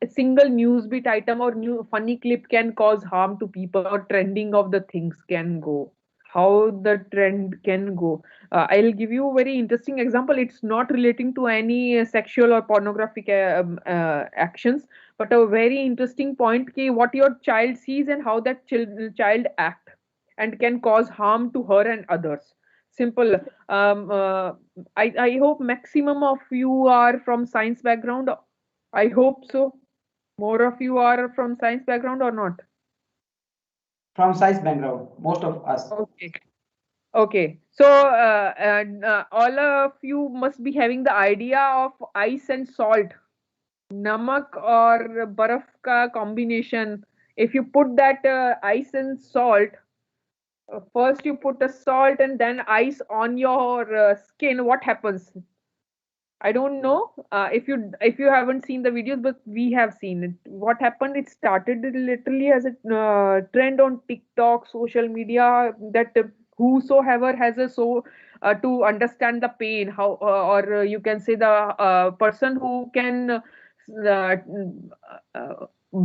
[SPEAKER 2] a single news beat item or new funny clip can cause harm to people, or trending of the things can go. How the trend can go. I'll give you a very interesting example. It's not relating to any sexual or pornographic actions, but a very interesting point ki what your child sees and how that child act and can cause harm to her and others. Simple. I hope maximum of you are from science background. I hope so. More of you are from science background or not?
[SPEAKER 1] From science background, most of us.
[SPEAKER 2] Okay. Okay, so all of you must be having the idea of ice and salt, namak or barf ka combination. If you put that ice and salt, first you put the salt and then ice on your skin, what happens? I don't know if you haven't seen the videos, but we have seen it. What happened? It started literally as a trend on TikTok, social media, that whosoever has a to understand the pain, how or you can say the person who can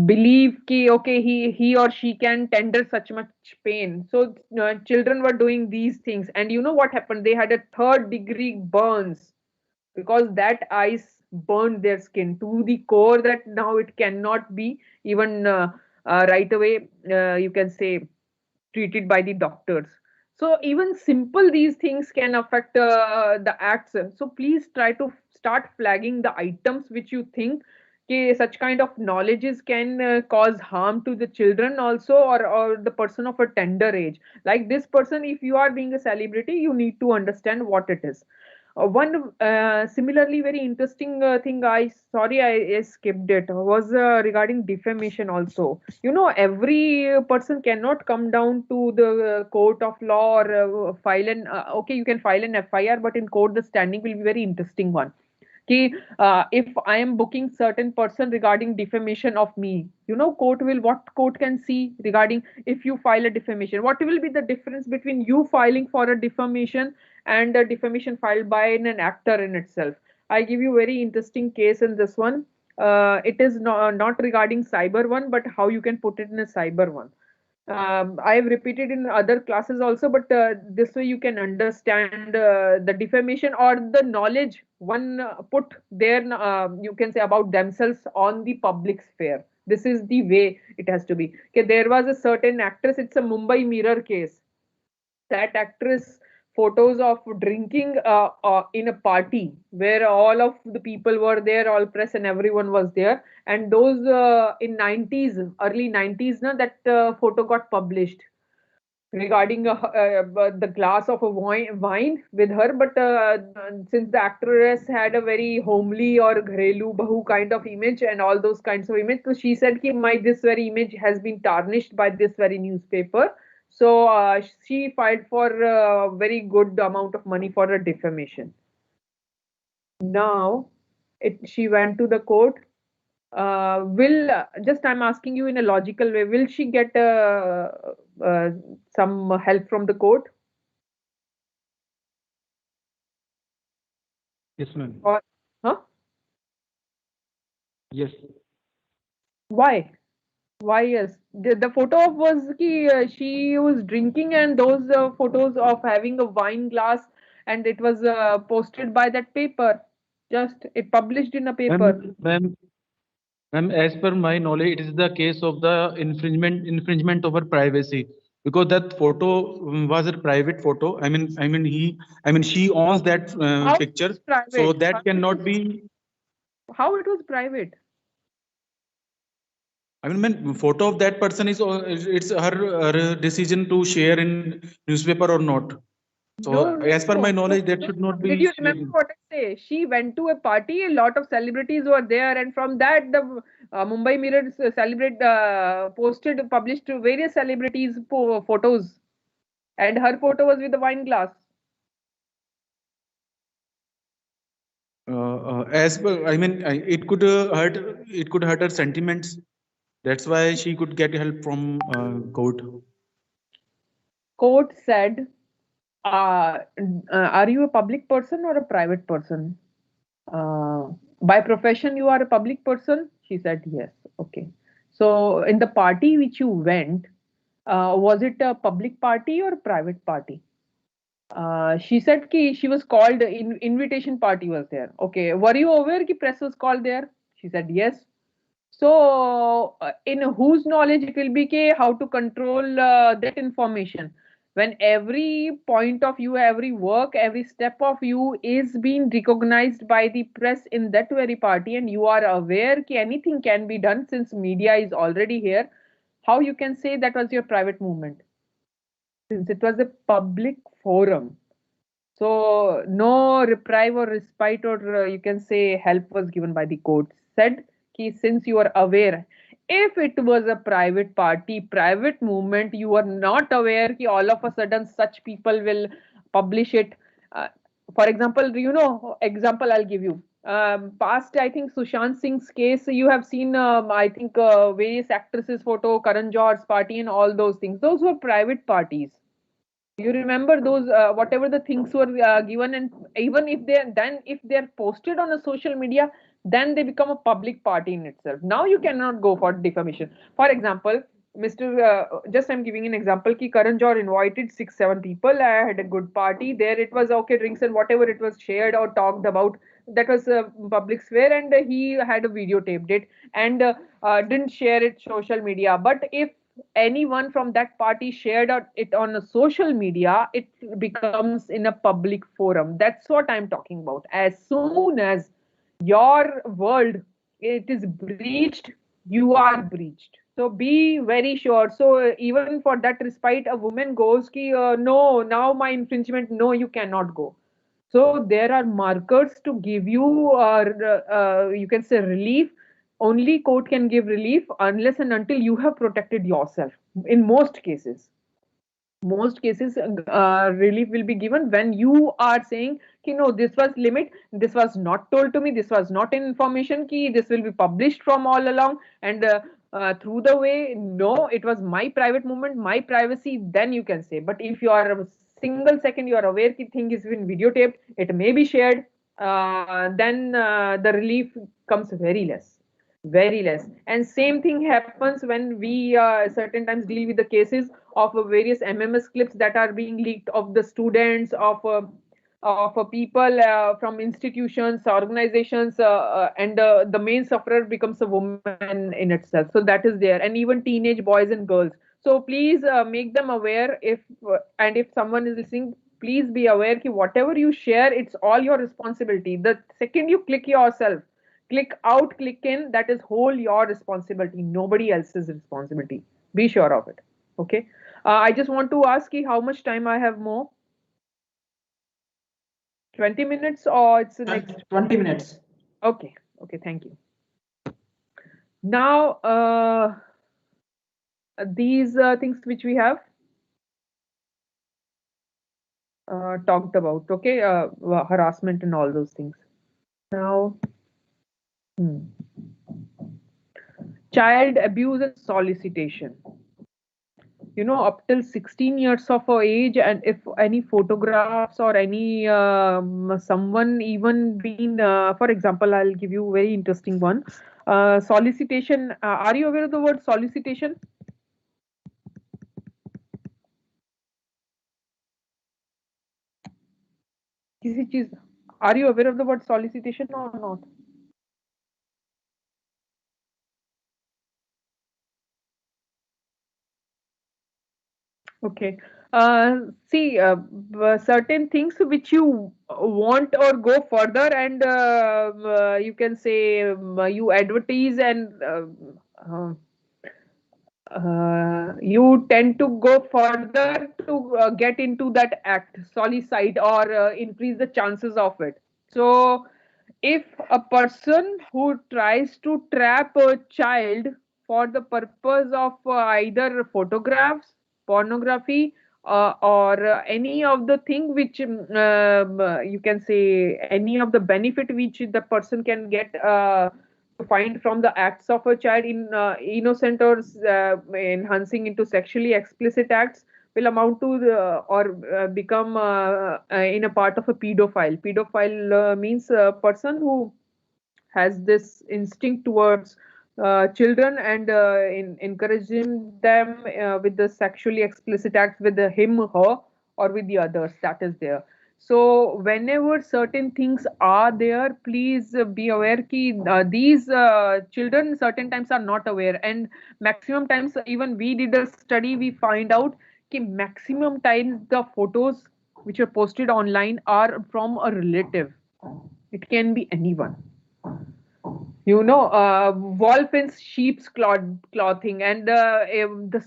[SPEAKER 2] believe ki okay he or she can tender such much pain. So children were doing these things, and you know what happened? They had a third degree burns because that ice burned their skin to the core that now it cannot be even right away you can say treated by the doctors. So even simple these things can affect the acts. So please try to start flagging the items which you think such kind of knowledges can cause harm to the children also, or the person of a tender age like this person. If you are being a celebrity, you need to understand what it is. One similarly very interesting thing, I skipped it, was regarding defamation also. You know, every person cannot come down to the court of law or file an okay, you can file an FIR, but in court the standing will be very interesting one. Ki, if I am booking certain person regarding defamation of me, you know, what court can see regarding if you file a defamation, what will be the difference between you filing for a defamation and a defamation filed by an actor in itself? I give you very interesting case in this one. It is not regarding cyber one, but how you can put it in a cyber one. I have repeated in other classes also, but this way you can understand the defamation or the knowledge one put there, you can say, about themselves on the public sphere. This is the way it has to be. Okay, there was a certain actress, it's a Mumbai Mirror case. That actress photos of drinking in a party where all of the people were there, all press and everyone was there, and those in 90s, early 90s, na, that photo got published regarding the glass of a wine with her, but since the actress had a very homely or gharelu bahu kind of image and all those kinds of image, so she said ki my this very image has been tarnished by this very newspaper, so she filed for a very good amount of money for a defamation. Now she went to the court. Will just I'm asking you in a logical way, will she get uh, some help from the court?
[SPEAKER 4] Yes, ma'am.
[SPEAKER 2] Or huh?
[SPEAKER 4] Yes.
[SPEAKER 2] Why? Why yes? The photo of was ki, she was drinking, and those photos of having a wine glass, and it was posted by that paper. Just it published in a paper.
[SPEAKER 4] Ma'am, as per my knowledge, it is the case of the infringement over privacy, because that photo was a private photo. She owns that
[SPEAKER 2] How it
[SPEAKER 4] picture,
[SPEAKER 2] was private?
[SPEAKER 4] so that cannot be.
[SPEAKER 2] How it was private?
[SPEAKER 4] Ma'am, photo of that person is it's her decision to share in newspaper or not. So, as per my knowledge, that should not
[SPEAKER 2] Did
[SPEAKER 4] be
[SPEAKER 2] you
[SPEAKER 4] shared.
[SPEAKER 2] remember what I say? She went to a party, a lot of celebrities were there, and from that, the Mumbai Mirror published various celebrities' photos, and her photo was with the wine glass.
[SPEAKER 4] As per, it could hurt her sentiments. That's why she could get help from court.
[SPEAKER 2] Court said, "Are you a public person or a private person? By profession, you are a public person." She said, "Yes." Okay. So, in the party which you went, was it a public party or a private party? She said ki she was called, invitation party was there. Okay. Were you aware ki press was called there? She said yes. So, in whose knowledge it will be ki how to control that information? When every point of view, every work, every step of you is being recognized by the press in that very party, and you are aware ki anything can be done since media is already here, how you can say that was your private movement? Since it was a public forum. So no reprieve or respite, or you can say help was given by the court. Said ki since you are aware, if it was a private party, private movement, you are not aware ki all of a sudden such people will publish it. Uh, for example, example I'll give you. Past, I think Sushant Singh's case, you have seen, I think various actresses' photo, Karan Johar's party, and all those things. Those were private parties. You remember those whatever the things were given, and even if they're posted on a social media, then they become a public party in itself. Now you cannot go for defamation. For example, Mr. Just I'm giving an example ki Karan Johar invited 6-7 people. I had a good party there. It was okay, drinks and whatever it was shared or talked about, that was public sphere, and he had a videotaped it, and didn't share it social media. But if anyone from that party shared it on a social media, it becomes in a public forum. That's what I'm talking about. As soon as your world it is breached, you are breached. So be very sure. So even for that respite, a woman goes ki no, now my infringement, no, you cannot go. So there are markers to give you, you can say, relief. Only court can give relief unless and until you have protected yourself. In most cases, relief will be given when you are saying, "Ki no, this was limit. This was not told to me. This was not information. Ki this will be published from all along." And through the way, no, it was my private movement, my privacy. Then you can say. But if you are a single second, you are aware ki thing is been videotaped, it may be shared. then the relief comes very less, very less. And same thing happens when we certain times deal with the cases of various MMS clips that are being leaked of the students, of people from institutions, organizations, and the main sufferer becomes a woman in itself. So that is there, and even teenage boys and girls. So please make them aware. If and if someone is listening, please be aware that whatever you share, it's all your responsibility. The second you click yourself, click out, click in, that is whole your responsibility, nobody else's responsibility. Be sure of it. Okay. I just want to ask you how much time I have more. 20 minutes or it's the next
[SPEAKER 1] 20 minutes.
[SPEAKER 2] Okay. Okay. Thank you. Now, these things which we have talked about, okay, harassment and all those things. Now, child abuse and solicitation. You know, up till 16 years of age, and if any photographs or any someone even been, for example, I'll give you a very interesting one. Solicitation. Are you aware of the word solicitation? Are you aware of the word solicitation or not? Okay. See, certain things which you want or go further, and you can say you advertise, and you tend to go further to get into that act, solicit, or increase the chances of it. So, if a person who tries to trap a child for the purpose of either photographs, pornography, or any of the thing which you can say any of the benefit which the person can get to find from the acts of a child in innocent or enhancing into sexually explicit acts, will amount to or become in a part of a pedophile. Pedophile means a person who has this instinct towards children, and in encouraging them with the sexually explicit acts with the him, her, or with the others. That is there. So whenever certain things are there, please be aware ki these children certain times are not aware, and maximum times, even we did a study, we find out ki maximum times the photos which are posted online are from a relative. It can be anyone. You know, wolf in sheep's clothing, and the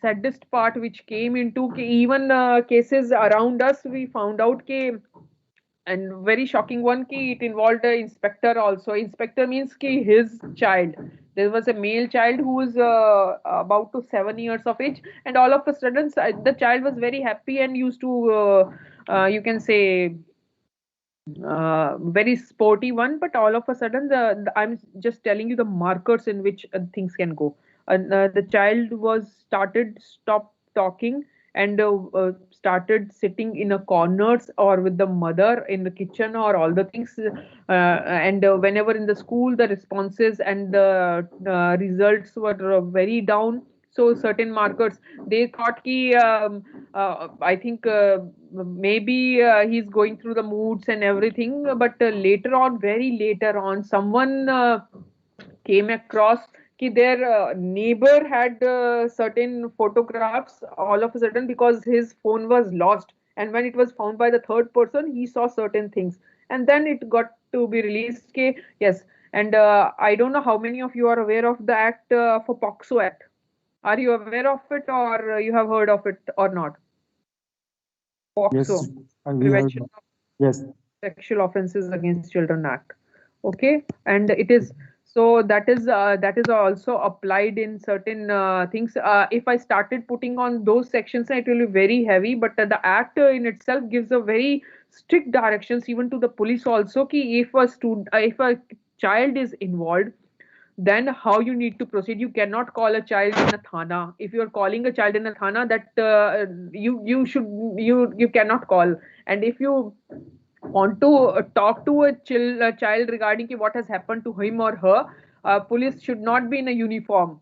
[SPEAKER 2] saddest part which came into even cases around us, we found out ki, and very shocking one ki it involved the inspector also. Inspector means ki his child. There was a male child who was about to 7 years of age, and all of a sudden the child was very happy and used to you can say very sporty one, but all of a sudden the I'm just telling you the markers in which things can go. And the child was stopped talking, and started sitting in a corners or with the mother in the kitchen or all the things, and whenever in the school the responses and the results were very down. So certain markers, they thought ki I think maybe he's going through the moods and everything, but later on, very later on, someone came across ki their neighbor had certain photographs all of a sudden, because his phone was lost, and when it was found by the third person, he saw certain things, and then it got to be released ki yes. And I don't know how many of you are aware of the act for POXO Act. Are you aware of it, or you have heard of it or not? POXO,
[SPEAKER 5] Yes,
[SPEAKER 2] Prevention of
[SPEAKER 5] yes.
[SPEAKER 2] Sexual Offences Against Children Act. Okay, and it is so that is also applied in certain things. If I started putting on those sections, it will be very heavy. But the act in itself gives a very strict directions even to the police also. Ki if a child is involved, then how you need to proceed. You cannot call a child in a thana. If you are calling a child in a thana, that you cannot call. And if you want to talk to a child regarding what has happened to him or her, police should not be in a uniform.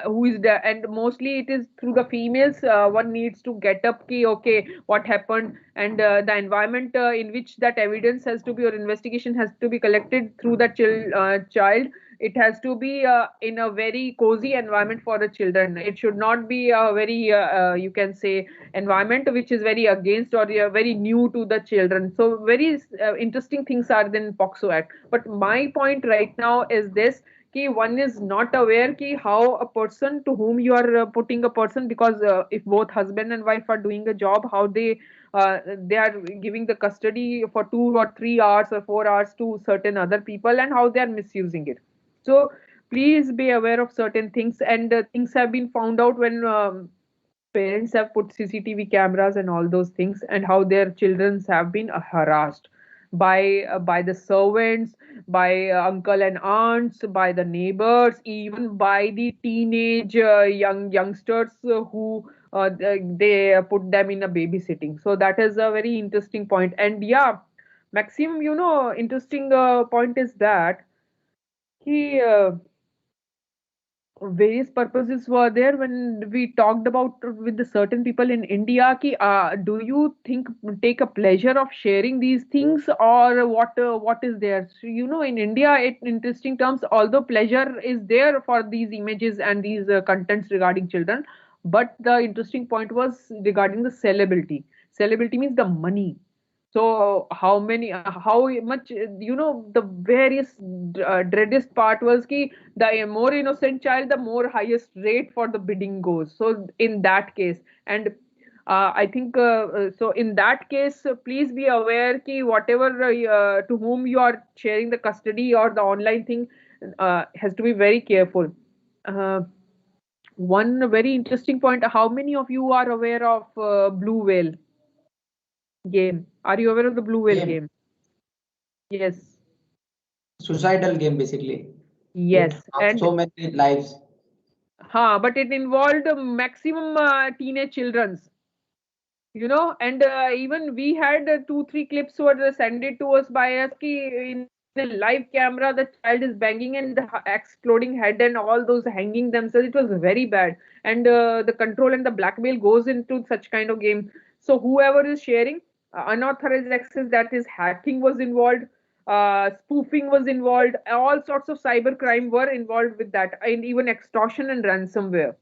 [SPEAKER 2] Who is there? And mostly it is through the females. One needs to get up, ki, okay, what happened, and the environment in which that evidence has to be, or investigation has to be collected through the child. It has to be in a very cozy environment for the children. It should not be a very, you can say, environment which is very against or very new to the children. So very interesting things are in POXO Act. But my point right now is this: कि one is not aware कि how a person to whom you are putting a person, because if both husband and wife are doing a job, how they are giving the custody for 2 or 3 hours or 4 hours to certain other people, and how they are misusing it. So please be aware of certain things, and things have been found out when parents have put CCTV cameras and all those things, and how their children have been harassed by the servants, by uncle and aunts, by the neighbors, even by the teenage youngsters who they put them in a babysitting. So that is a very interesting point. And yeah, maximum, interesting point is that he various purposes were there when we talked about with the certain people in India ki, do you think take a pleasure of sharing these things, or what is there? So, in India, in interesting terms, although pleasure is there for these images and these contents regarding children, but the interesting point was regarding the celebrity. Celebrity means the money. So how much, the various dreadest part was ki the more innocent child, the more highest rate for the bidding goes. So in that case, and I think so in that case, please be aware ki whatever to whom you are sharing the custody or the online thing has to be very careful. Uh, One very interesting point: how many of you are aware of Blue Whale game? Are you aware of the Blue Whale game? Yes.
[SPEAKER 1] Suicidal game, basically.
[SPEAKER 2] Yes. And
[SPEAKER 1] so many lives.
[SPEAKER 2] but it involved maximum teenage children's, and even we had 2 3 clips were sent it to us by us ki in a live camera the child is banging and the exploding head and all those hanging themselves. It was very bad, and the control and the blackmail goes into such kind of game. So whoever is sharing unauthorized access, that is hacking was involved, spoofing was involved, all sorts of cyber crime were involved with that, and even extortion and ransomware.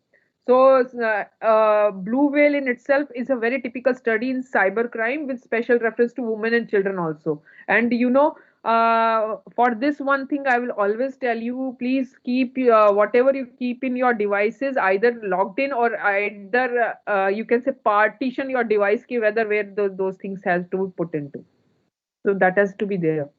[SPEAKER 2] So, Blue Whale in itself is a very typical study in cybercrime with special reference to women and children also. And for this one thing, I will always tell you, please keep whatever you keep in your devices either logged in, or either you can say partition your device ki whether where those things has to be put into. So that has to be there.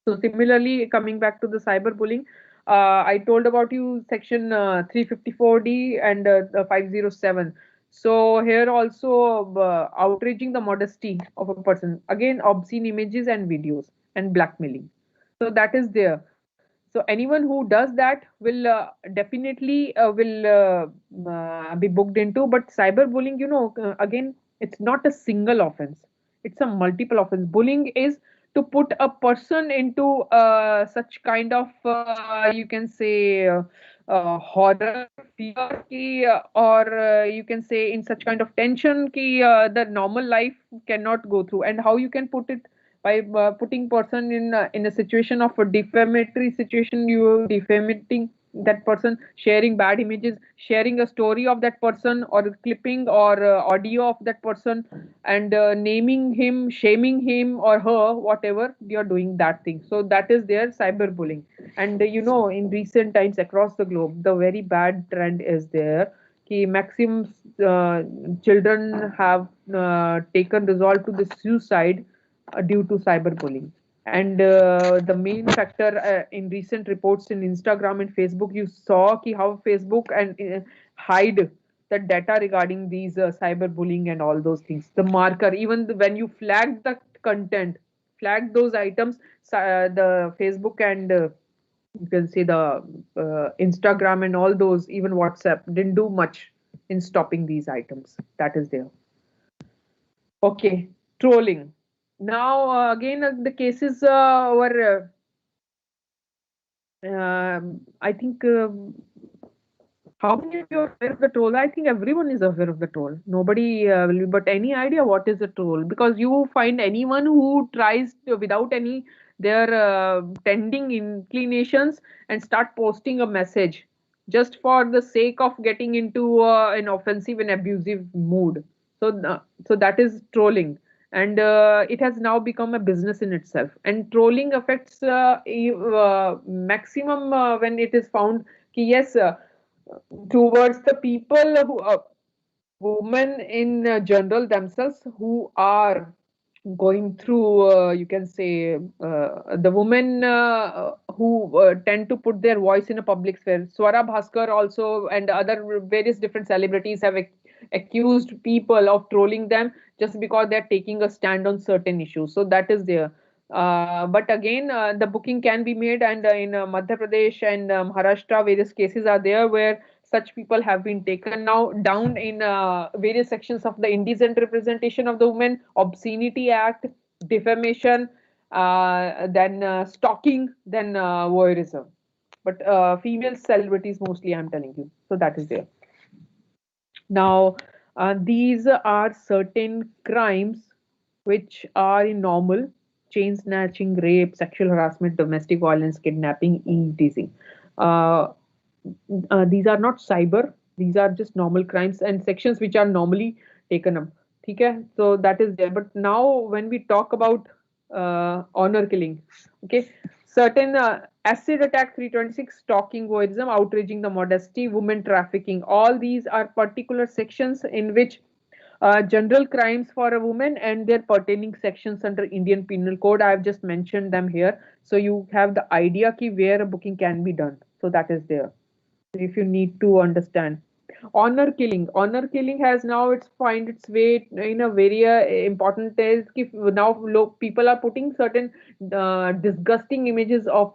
[SPEAKER 2] So similarly, coming back to the cyberbullying, I told about you section 354D and 507. So here also outraging the modesty of a person, again obscene images and videos and blackmailing. So that is there. So anyone who does that will definitely will be booked into. But cyberbullying, again, it's not a single offense; it's a multiple offense. Bullying is to put a person into such kind of you can say horror, fear ki, or you can say in such kind of tension ki the normal life cannot go through. And how you can put it by putting person in a situation of a defamatory situation, you defamating that person, sharing bad images, sharing a story of that person, or clipping or audio of that person, and naming him, shaming him or her, whatever you're doing that thing. So that is their cyberbullying. And in recent times across the globe, the very bad trend is there कि maximum children have taken resolve to the suicide due to cyberbullying. And the main factor in recent reports in Instagram and Facebook, you saw ki how Facebook and hide the data regarding these cyberbullying and all those things. The marker, even when you flag the content, flag those items, the Facebook and you can see the Instagram and all those, even WhatsApp didn't do much in stopping these items. That is there. Okay, trolling. Now again the cases were I think how many of you are aware of the troll? I think everyone is aware of the troll. Nobody will be, but any idea what is a troll? Because you find anyone who tries to, without any their tending inclinations and start posting a message just for the sake of getting into an offensive and abusive mood. So that is trolling, and it has now become a business in itself. And trolling affects maximum when it is found. Yes. Towards the people who women in general themselves who are going through you can say the women who tend to put their voice in a public sphere. Swara Bhaskar also and other various different celebrities have accused people of trolling them just because they're taking a stand on certain issues. So that is there. But again, the booking can be made, and in Madhya Pradesh and Maharashtra, various cases are there where such people have been taken now down in various sections of the Indecent Representation of the Women, Obscenity Act, defamation, then stalking, then voyeurism. But female celebrities mostly, I'm telling you. So that is there. Now, these are certain crimes which are in normal: chain snatching, rape, sexual harassment, domestic violence, kidnapping, e-teasing. Uh, these are not cyber, these are just normal crimes and sections which are normally taken up. Okay, so that is there. But now when we talk about honor killing, okay, certain acid attack 326, stalking, voyeurism, outraging the modesty, women trafficking, all these are particular sections in which general crimes for a woman and their pertaining sections under Indian Penal Code. I have just mentioned them here, so you have the idea ki where a booking can be done. So that is there if you need to understand. Honor killing has now it's find its way in a very important is ki now people are putting certain disgusting images of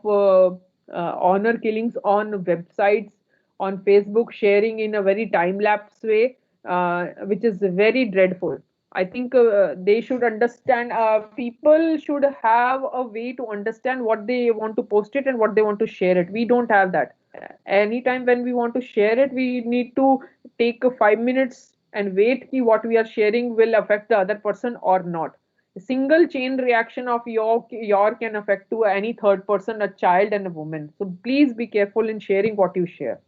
[SPEAKER 2] honor killings on websites, on Facebook, sharing in a very time lapse way, which is very dreadful. I think they should understand, people should have a way to understand what they want to post it and what they want to share it. We don't have that. Anytime when we want to share it, we need to take 5 minutes and wait ki what we are sharing will affect the other person or not. A single chain reaction of your can affect to any third person, a child and a woman. So please be careful in sharing what you share.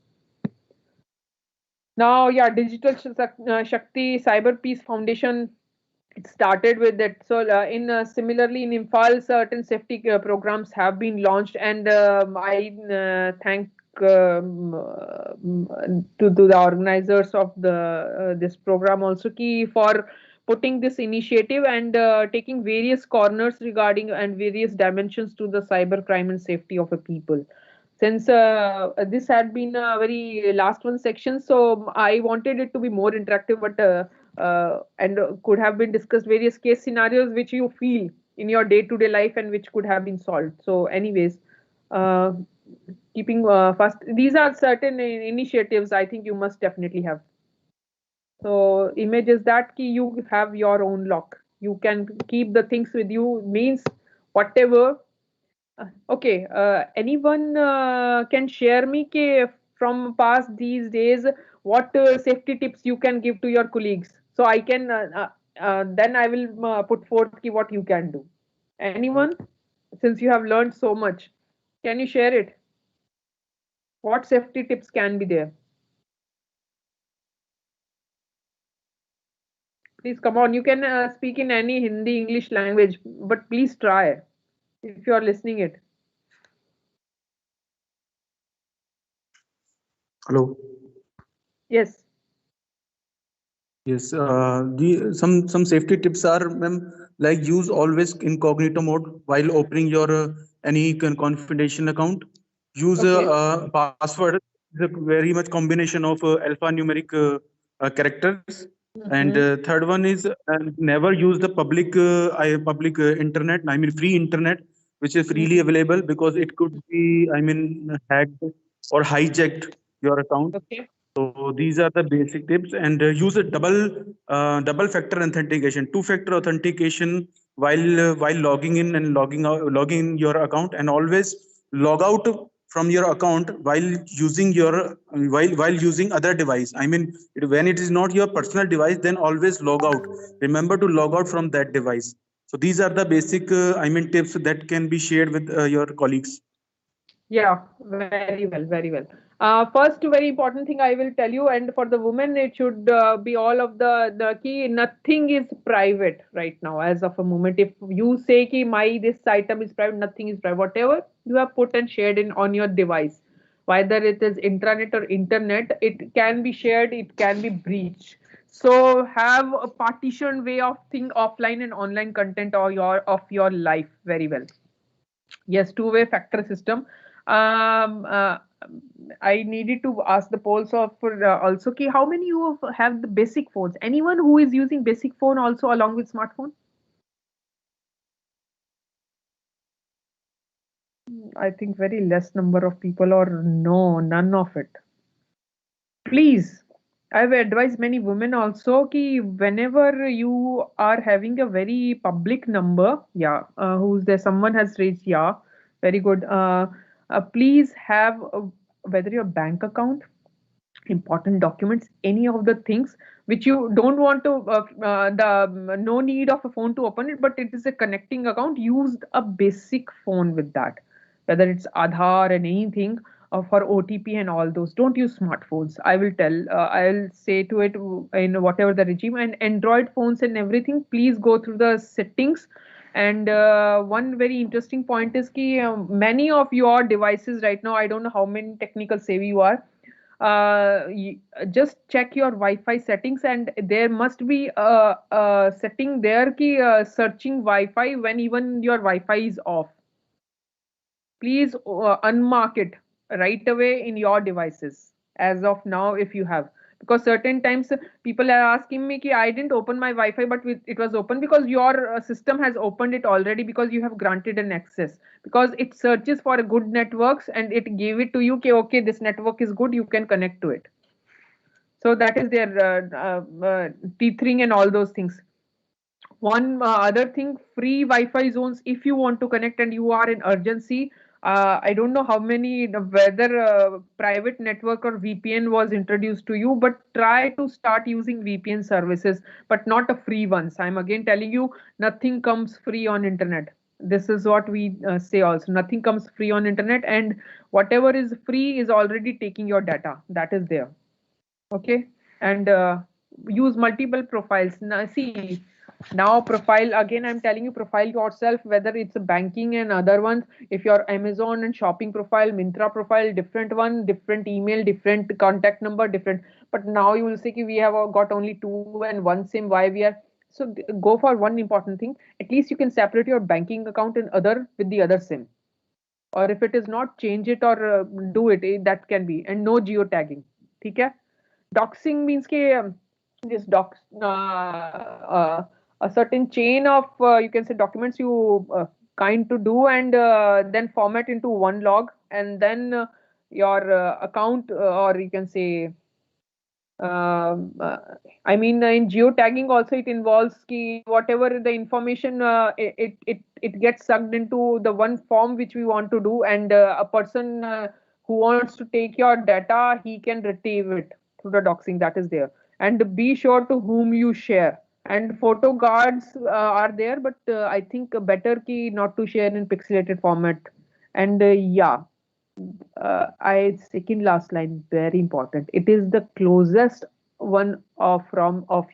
[SPEAKER 2] Now, yeah, Digital Shakti Cyber Peace Foundation, it started with it. So, in similarly in Imphal, certain safety programs have been launched, and I thank to the organizers of the this program also ki for putting this initiative and taking various corners regarding and various dimensions to the cyber crime and safety of a people. Since this had been a very last one section, so I wanted it to be more interactive, but and could have been discussed various case scenarios which you feel in your day-to-day life and which could have been solved. So anyways, uh, keeping first, these are certain initiatives I think you must definitely have. So image is that ki you have your own lock, you can keep the things with you, means whatever. Okay, anyone can share me ke from past these days what safety tips you can give to your colleagues, so I can then I will put forth ki what you can do. Anyone, since you have learned so much, can you share it? What safety tips can be there? Please come on. You can speak in any Hindi, English language, but please try if you are listening it.
[SPEAKER 4] Hello.
[SPEAKER 2] Yes.
[SPEAKER 4] Yes. The some safety tips are, ma'am, like use always incognito mode while opening your any confidential account. Use
[SPEAKER 2] Okay.
[SPEAKER 4] password is a very much combination of alphanumeric characters. And third one is never use the public internet. I mean free internet, which is freely available, because it could be, I mean, hacked or hijacked your account.
[SPEAKER 2] Okay.
[SPEAKER 4] So these are the basic tips, and use a double factor authentication. Two factor authentication while logging in and logging in your account, and always log out from your account while using while using other device. I mean, when it is not your personal device, then always log out. Remember to log out from that device. So these are the basic tips that can be shared with your colleagues.
[SPEAKER 2] Yeah, very well, very well. First, very important thing I will tell you, and for the women, it should be all of the key. Nothing is private right now, as of a moment. If you say ki my this item is private, nothing is private. Whatever you have put and shared in on your device, whether it is intranet or internet, it can be shared, it can be breached. So have a partition way of think offline and online content or your life very well. Yes, two-way factor system. Um, uh, I needed to ask the polls of also ki how many you have the basic phones? Anyone who is using basic phone also along with smartphone? I think very less number of people, or no, none of it. Please, I've advised many women also ki whenever you are having a very public number, yeah, who's there? Someone has raised, yeah, very good. Please have whether your bank account, important documents, any of the things which you don't want to, no need of a phone to open it, but it is a connecting account. Use a basic phone with that, whether it's Aadhaar and anything for OTP and all those. Don't use smartphones. I will tell. I'll say to it in whatever the regime, and Android phones and everything. Please go through the settings. And one very interesting point is ki many of your devices right now, I don't know how many technical savvy you are, just check your Wi-Fi settings, and there must be a setting there ki searching Wi-Fi when even your Wi-Fi is off. Please unmark it right away in your devices as of now if you have, because certain times people are asking me ki I didn't open my Wi-Fi, but it was open because your system has opened it already, because you have granted an access, because it searches for a good networks and it gave it to you ki okay, this network is good, you can connect to it. So that is their tethering and all those things. One other thing, free Wi-Fi zones if you want to connect and you are in urgency. I don't know how many, whether private network or VPN was introduced to you, but try to start using VPN services, but not a free ones. I'm again telling you, nothing comes free on internet. This is what we say also. Nothing comes free on internet, and whatever is free is already taking your data. That is there. Okay, and use multiple profiles. Now see, now profile, again I'm telling you, profile yourself, whether it's banking and other ones. If your Amazon and shopping profile, Myntra profile, different one, different email, different contact number, different. But now you will see we have got only two and one SIM. Why we are so? Go for one important thing. At least you can separate your banking account and other with the other SIM, or if it is not, change it or do it. That can be. And no geotagging. Okay. Doxing means this docs a certain chain of you can say documents you kind to do, and then format into one log, and then your account, or you can say um, uh, I mean, in geotagging also it involves ki whatever the information it gets sucked into the one form which we want to do, and a person who wants to take your data, he can retrieve it through the doxing. That is there. And be sure to whom you share. And photo guards are there, but I think better ki not to share in pixelated format. And yeah, I second last line, very important. It is the closest one of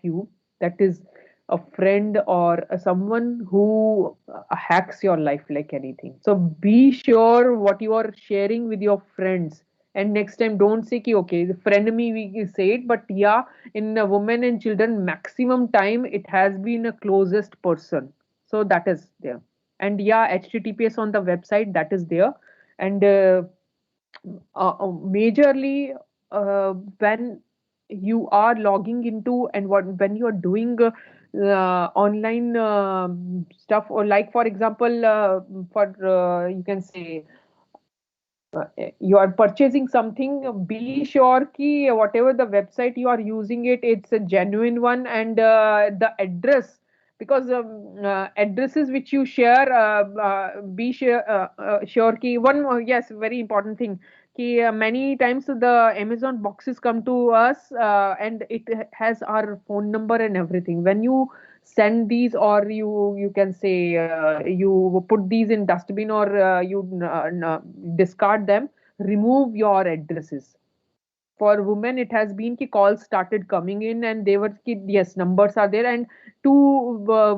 [SPEAKER 2] you, that is a friend or someone who hacks your life like anything. So be sure what you are sharing with your friends. And next time, don't say ki okay, the frenemy we say it, but yeah, in women and children, maximum time it has been a closest person. So that is there. And yeah, HTTPS on the website, that is there. And majorly when you are logging into, and when you are doing online stuff, or like for example for you can say you are purchasing something, be sure ki whatever the website you are using, it's a genuine one, and the address because addresses which you share, be sure ki one more, yes, very important thing ki many times the Amazon boxes come to us and it has our phone number and everything. When you send these, or you can say you put these in dustbin, or you discard them, remove your addresses. For women it has been ki calls started coming in and they were ki, yes, numbers are there, and to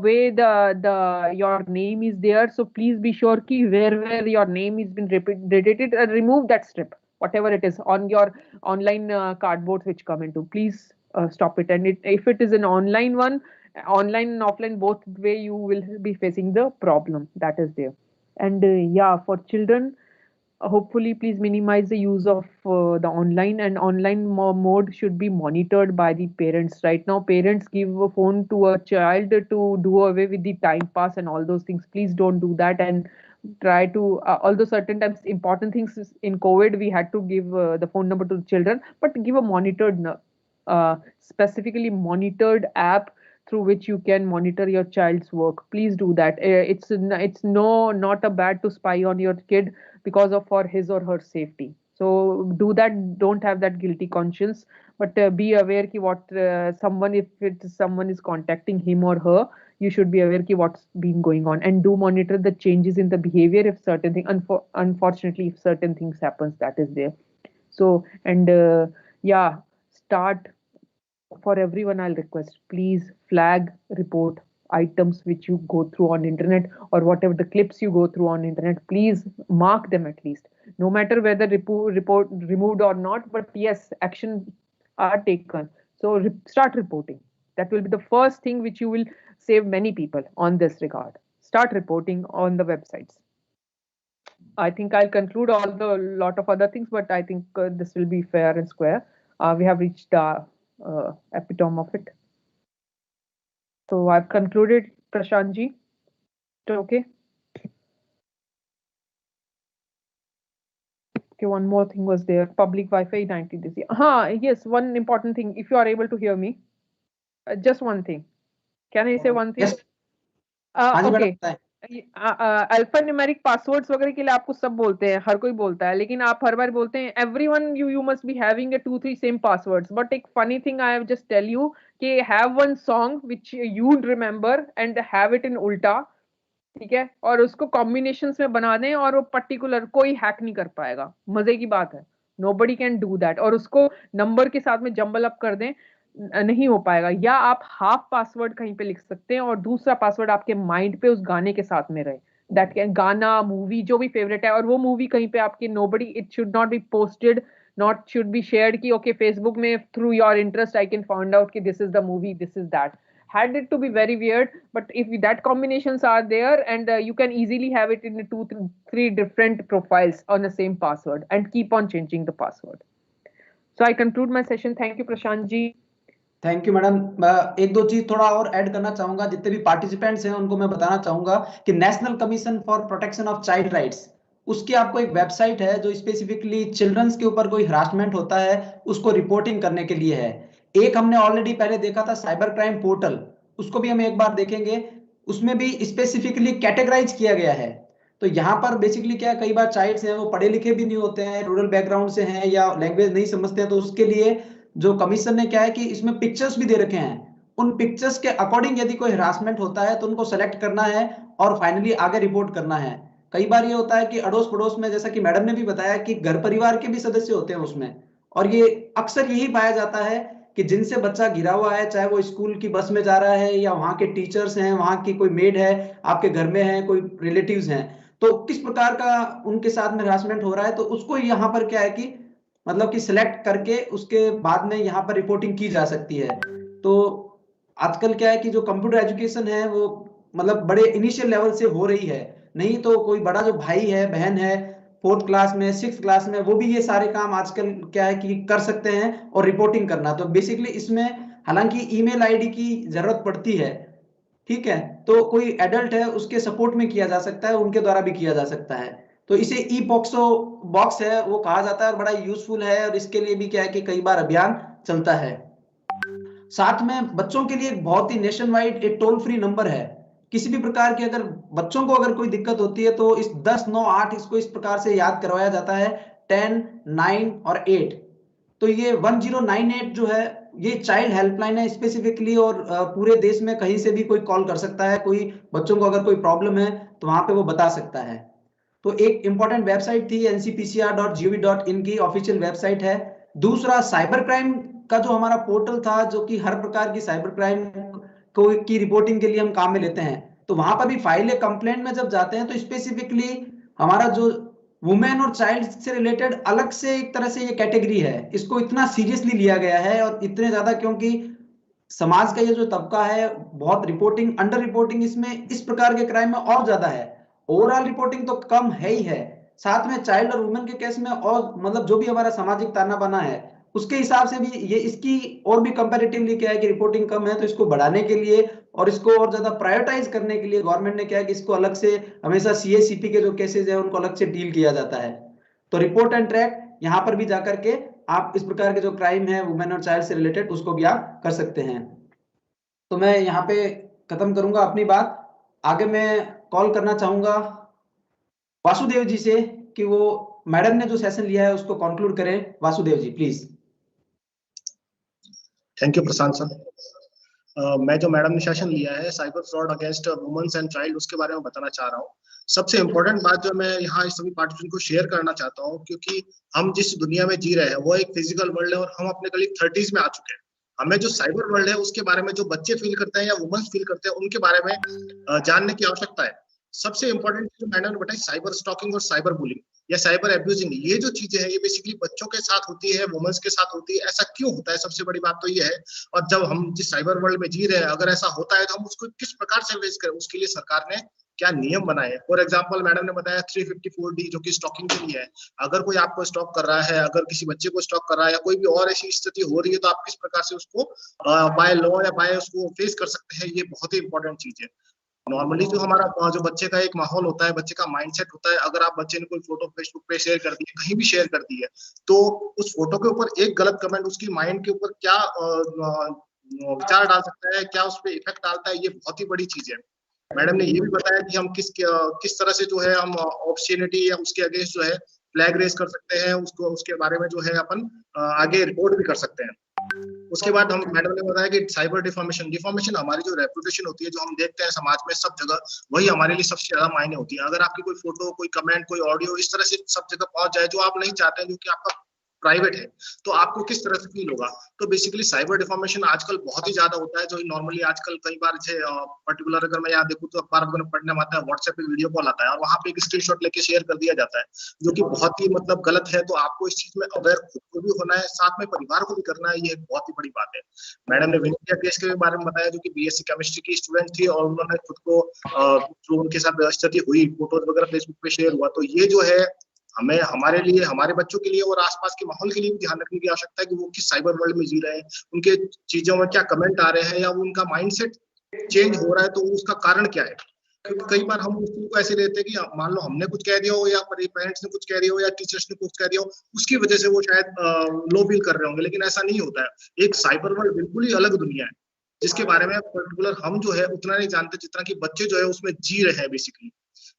[SPEAKER 2] way the your name is there, so please be sure ki where your name is been repeated, remove that strip, whatever it is on your online cardboards which come into, please stop it. And if it is an online one, online and offline both way, you will be facing the problem that is there. And yeah, for children, hopefully please minimize the use of the online, and online mode should be monitored by the parents. Right now parents give a phone to a child to do away with the time pass and all those things. Please don't do that, and try to although certain times important things in COVID we had to give the phone number to the children, but give a monitored specifically monitored app through which you can monitor your child's work. Please do that. It's no, not a bad to spy on your kid because of for his or her safety. So do that. Don't have that guilty conscience, but be aware ki what someone, if someone is contacting him or her, you should be aware ki what's been going on, and do monitor the changes in the behavior if certain thing. Unfortunately, if certain things happens, that is there. So, and yeah, start. For everyone, I'll request, please flag, report items which you go through on internet, or whatever the clips you go through on internet, please mark them at least, no matter whether report removed or not, but yes, action are taken. So start reporting. That will be the first thing which you will save many people on this regard. Start reporting on the websites. I think I'll conclude all the lot of other things, but I think this will be fair and square. We have reached the epitome of it. So I've concluded, Prashant ji. Okay. Okay, one more thing was there. Public Wi-Fi 90 days. Yes, one important thing. If you are able to hear me, just one thing. Can I say one thing?
[SPEAKER 1] Yes.
[SPEAKER 2] Okay. Alpha numeric passwords वगैरह के लिए आपको सब बोलते हैं, हर कोई बोलता है, लेकिन आप हर बार बोलते हैं everyone you must be having 2-3 same passwords. But एक funny thing I have just tell you कि have one song which you remember and have it in उल्टा, ठीक है, और उसको कॉम्बिनेशंस में बना दें और वो पर्टिकुलर कोई हैक नहीं कर पाएगा. मजे की बात है, नोबडी कैन डू दैट. और उसको नंबर के साथ में जंबल अप कर दें, नहीं हो पाएगा. या आप हाफ पासवर्ड कहीं पे लिख सकते हैं और दूसरा पासवर्ड आपके माइंड पे उस गाने के साथ में रहे. दैट कैन, गाना, मूवी, जो भी फेवरेट है, और वो मूवी कहीं पे आपके nobody, it should not be posted, not should be shared कि ओके फेसबुक में through your interest I can find out कि this is the movie, this is that. Had it to be very weird, but if that combinations are there, and you can easily have it in 2-3 different profiles on the same password and keep on changing the password. So I conclude my session. Thank you, Prashant ji.
[SPEAKER 1] Thank you madam. एक दो चीज थोड़ा और add करना चाहूंगा. जितने भी participants हैं उनको मैं बताना चाहूंगा कि national commission for protection of child rights, उसकी आपको एक वेबसाइट है जो स्पेसिफिकली चिल्ड्रंस के ऊपर कोई हरासमेंट होता है उसको रिपोर्टिंग करने के लिए है. एक हमने ऑलरेडी पहले देखा था साइबर क्राइम पोर्टल, उसको भी हम एक बार देखेंगे. उसमें भी स्पेसिफिकली कैटेगराइज किया गया है. तो यहाँ पर बेसिकली क्या, कई बार चाइल्ड्स हैं वो पढ़े लिखे भी नहीं होते हैं, रूरल बैकग्राउंड से हैं या लैंग्वेज नहीं समझते हैं, तो उसके लिए जो कमीशन ने क्या है कि इसमें पिक्चर्स भी दे रखे हैं. उन पिक्चर्स के अकॉर्डिंग यदि कोई हरासमेंट होता है तो उनको सेलेक्ट करना है और फाइनली आगे रिपोर्ट करना है. कई बार ये होता है कि अड़ोस पड़ोस में, जैसा कि मैडम ने भी बताया, कि घर परिवार के भी सदस्य होते हैं उसमें, और ये अक्सर यही पाया जाता है कि जिनसे बच्चा गिरा हुआ है, चाहे वो स्कूल की बस में जा रहा है या वहां के टीचर्स हैं, वहां की कोई मेड है, आपके घर में है, कोई रिलेटिव्स हैं, तो किस प्रकार का उनके साथ में हरासमेंट हो रहा है, तो उसको यहाँ पर क्या है कि मतलब कि सिलेक्ट करके उसके बाद में यहाँ पर रिपोर्टिंग की जा सकती है. तो आजकल क्या है कि जो कंप्यूटर एजुकेशन है वो मतलब बड़े इनिशियल लेवल से हो रही है. नहीं तो कोई बड़ा जो भाई है, बहन है, 4th क्लास में, 6th क्लास में, वो भी ये सारे काम आजकल क्या है कि कर सकते हैं और रिपोर्टिंग करना. तो बेसिकली इसमें हालांकि ईमेल आईडी की जरूरत पड़ती है, ठीक है, तो कोई एडल्ट है उसके सपोर्ट में किया जा सकता है, उनके द्वारा भी किया जा सकता है. तो इसे ई पॉक्सो बॉक्स है वो कहा जाता है और बड़ा यूजफुल है, और इसके लिए भी क्या है कि कई बार अभियान चलता है. साथ में बच्चों के लिए एक बहुत ही नेशन वाइड एक टोल फ्री नंबर है। किसी भी प्रकार की अगर बच्चों को अगर कोई दिक्कत होती है तो इस 10 9 8 इसको इस प्रकार से याद करवाया जाता है, 10 9 और 8। तो ये 1098 जो है ये चाइल्ड हेल्पलाइन है स्पेसिफिकली, और पूरे देश में कहीं से भी कोई कॉल कर सकता है, कोई बच्चों को अगर कोई प्रॉब्लम है तो वहां पे वो बता सकता है। तो एक इंपॉर्टेंट वेबसाइट थी ncpcr.gov.in की ऑफिशियल वेबसाइट है। दूसरा साइबर क्राइम का जो हमारा पोर्टल था, जो कि हर प्रकार की साइबर क्राइम को की रिपोर्टिंग के लिए हम काम में लेते हैं, तो वहां पर भी फाइल कंप्लेंट में जब जाते हैं तो स्पेसिफिकली हमारा जो वुमेन और चाइल्ड से रिलेटेड अलग से एक तरह से ये कैटेगरी है, इसको इतना सीरियसली लिया गया है और इतने ज्यादा, क्योंकि समाज का ये जो तबका है बहुत रिपोर्टिंग अंडर रिपोर्टिंग इसमें इस प्रकार के क्राइम में और ज्यादा है। ओवरऑल रिपोर्टिंग तो कम है ही है, साथ में चाइल्ड और वुमेन के केस में और मतलब जो भी हमारा सामाजिक ताना बाना है उसके हिसाब से भी ये इसकी और भी कंपैरेटिवली क्या है कि रिपोर्टिंग कम है, तो इसको बढ़ाने के लिए और इसको और ज्यादा प्रायोरिटाइज करने के लिए गवर्नमेंट ने क्या है कि इसको अलग से हमेशा सीएसीपी के जो केसेस है उनको अलग से डील किया जाता है। तो रिपोर्ट एंड ट्रैक यहाँ पर भी जाकर के आप इस प्रकार के जो क्राइम है वुमेन और चाइल्ड से रिलेटेड उसको भी आप कर सकते हैं। तो मैं यहाँ पे खत्म करूंगा अपनी बात। आगे मैं कॉल करना चाहूंगा वासुदेव जी से कि वो मैडम ने जो सेशन लिया है उसको कंक्लूड करें। Vasudev ji please.
[SPEAKER 7] Thank you Prashant sir. मैं जो मैडम ने सेशन लिया है cyber fraud against womens and child उसके बारे में बताना चाह रहा हूँ। सबसे इम्पोर्टेंट बात जो मैं यहाँ इस सभी पार्टिसिपेंट को शेयर करना चाहता हूँ, क्योंकि हम जिस दुनिया में जी रहे हैं वो एक फिजिकल वर्ल्ड है और हम अपने करीब 30s में आ चुके हैं। हमें जो साइबर वर्ल्ड है उसके बारे में जो बच्चे फील करते हैं या वुमेन्स फील करते हैं उनके बारे में जानने की आवश्यकता है। सबसे इंपॉर्टेंट जो मैडम ने बताई साइबर स्टॉकिंग और साइबर बुलिंग या साइबर एब्यूजिंग, ये जो चीजें हैं ये बेसिकली बच्चों के साथ होती है, वुमेन्स के साथ होती है। ऐसा क्यों होता है? सबसे बड़ी बात तो ये है, और जब हम जिस साइबर वर्ल्ड में जी रहे हैं अगर ऐसा होता है तो हम उसको किस प्रकार से फेस करें, उसके लिए सरकार ने क्या नियम बनाए। फॉर एग्जाम्पल मैडम ने बताया 354D जो कि स्टॉकिंग के लिए है। अगर कोई आपको स्टॉक कर रहा है, अगर किसी बच्चे को स्टॉक कर रहा है या कोई भी और ऐसी स्थिति हो रही है, तो आप किस प्रकार से उसको बाय लॉ या बाय उसको फेस कर सकते हैं, ये बहुत ही इंपॉर्टेंट चीज है। नॉर्मली जो हमारा जो बच्चे का एक माहौल होता है, बच्चे का माइंडसेट होता है, अगर आप बच्चे ने कोई फोटो फेसबुक पे शेयर कर दी है, कहीं भी शेयर कर दी है, तो उस फोटो के ऊपर एक गलत कमेंट उसकी माइंड के ऊपर क्या विचार डाल सकता है, क्या उस पर इफेक्ट डालता है, ये बहुत ही बड़ी चीज है। मैडम ने ये भी बताया कि हम किस तरह से जो है हम ऑब्स्सेनिटी या उसके अगेंस्ट जो है फ्लैग रेस कर सकते हैं, उसको उसके बारे में जो है अपन आगे रिपोर्ट भी कर सकते हैं। उसके बाद हम मैडम ने बताया कि साइबर डिफॉर्मेशन हमारी जो रेपुटेशन होती है, जो हम देखते हैं समाज में सब जगह, वही हमारे लिए सबसे ज्यादा मायने होती है। अगर आपकी कोई फोटो, कोई कमेंट, कोई ऑडियो इस तरह से सब जगह पहुंच जाए जो आप नहीं चाहते हैं, जो कि आपका प्राइवेट है, तो आपको किस तरह से फील होगा। तो बेसिकली साइबर डिफॉर्मेशन आजकल बहुत ही ज्यादा होता है, जो नॉर्मली आजकल कई बार पर्टिकुलर अगर मैं यहाँ देखूँ तो अखबार वगैरह पढ़ने में आता है, व्हाट्सएप पे वीडियो कॉल आता है और वहाँ पे एक स्क्रीनशॉट लेके शेयर कर दिया जाता है, जो कि बहुत ही मतलब गलत है। तो आपको इस चीज में अवेयर खुद को भी होना है, साथ में परिवार को भी करना है, ये बहुत ही बड़ी बात है। मैडम ने विनिया केस के बारे में बताया, जो कि बीएससी केमिस्ट्री की स्टूडेंट थी और उन्होंने खुद को जो उनके साथ स्थिति हुई, फोटोज वगैरह फेसबुक पे शेयर हुआ, तो ये जो है हमें हमारे लिए, हमारे बच्चों के लिए और आसपास के माहौल के लिए भी ध्यान रखने की आवश्यकता है कि वो किस साइबर वर्ल्ड में जी रहे हैं, उनके चीजों में क्या कमेंट आ रहे हैं, या उनका माइंडसेट चेंज हो रहा है तो उसका कारण क्या है। क्योंकि कई बार हम उस चीज को ऐसे लेते हैं कि मान लो हमने कुछ कह दिया हो या पेरेंट्स ने कुछ कह दिया हो या टीचर्स ने कुछ कह दिया हो, उसकी वजह से वो शायद लो फील कर रहे होंगे, लेकिन ऐसा नहीं होता है। एक साइबर वर्ल्ड बिल्कुल ही अलग दुनिया है, जिसके बारे में पर्टिकुलर हम जो है उतना नहीं जानते जितना कि बच्चे जो है उसमें जी रहे हैं बेसिकली।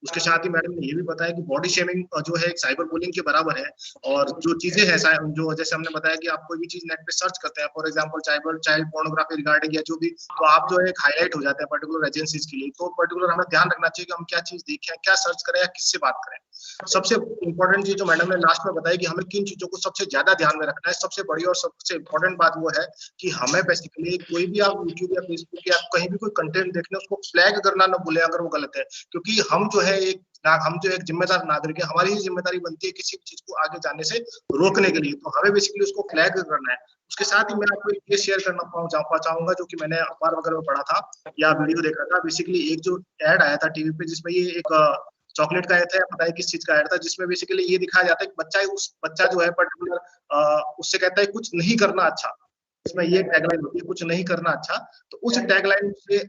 [SPEAKER 7] उसके साथ ही मैडम ने ये भी बताया कि बॉडी शेमिंग जो है एक साइबर बुलिंग के बराबर है, और जो चीजें हैं जो जैसे हमने बताया कि आप कोई भी चीज नेट पे सर्च करते हैं, for example child pornography regarding या जो भी, तो आप जो है हाईलाइट हो जाते हैं पर्टिकुलर एजेंसीज के लिए। तो पर्टिकुलर हमें ध्यान रखना चाहिए कि हम क्या चीज देखें, क्या सर्च करें या किससे बात करें। सबसे इंपॉर्टेंट चीज जो मैडम ने लास्ट में बताया कि हमें किन चीजों को सबसे ज्यादा ध्यान में रखना है, सबसे बड़ी और सबसे इंपॉर्टेंट बात वो है कि हमें बेसिकली कोई भी आप यूट्यूब या फेसबुक या कहीं भी कोई कंटेंट देखने उसको फ्लैग करना ना भूलें अगर वो गलत है, क्योंकि हम जो एक जिम्मेदार नागरिक है, हमारी ही जिम्मेदारी बनती है किसी भी चीज को आगे जाने से रोकने के लिए, तो हमें बेसिकली उसको फ्लैग करना है। उसके साथ ही मैं आपको ये शेयर करना चाहूंगा जो कि मैंने अखबार वगैरह में पढ़ा था या वीडियो देखा था। बेसिकली एक जो एड आया था टीवी पे, जिसमें ये एक चॉकलेट का ऐड था या पता है किस चीज का ऐड था, जिसमें बेसिकली ये दिखाया जाता है कि बच्चा जो है पर्टिकुलर उससे कहता है कुछ नहीं करना अच्छा। इसमें ये टैगलाइन होती है, कुछ नहीं करना अच्छा। तो उस टैगलाइन से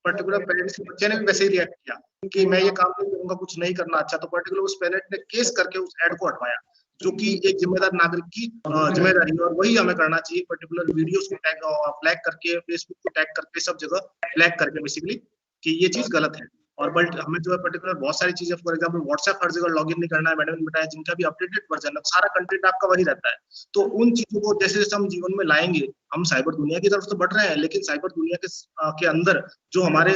[SPEAKER 7] पर्टिकुलर पेरेंट्स के बच्चे ने भी वैसे ही रिएक्ट किया कि मैं ये काम नहीं करूंगा, कुछ नहीं करना अच्छा। तो पर्टिकुलर उस पेरेंट ने केस करके उस एड को हटवाया, जो कि एक जिम्मेदार नागरिक की जिम्मेदारी है, और वही हमें करना चाहिए। पर्टिकुलर वीडियोस को टैग फ्लैग करके, फेसबुक को टैग करके, सब जगह फ्लैग करके बेसिकली कि ये चीज गलत है। और बट हमें जो है पर्टिकुलर बहुत सारी चीजें, फॉर एग्जांपल व्हाट्सएप हर जगह लॉगिन नहीं करना है। मैडम ने बताया जिनका भी अपडेटेड वर्जन है, सारा कंटेंट आपका वही रहता है। तो उन चीजों को जैसे जैसे हम जीवन में लाएंगे, हम साइबर दुनिया की तरफ तो बढ़ रहे हैं, लेकिन साइबर दुनिया के अंदर जो हमारे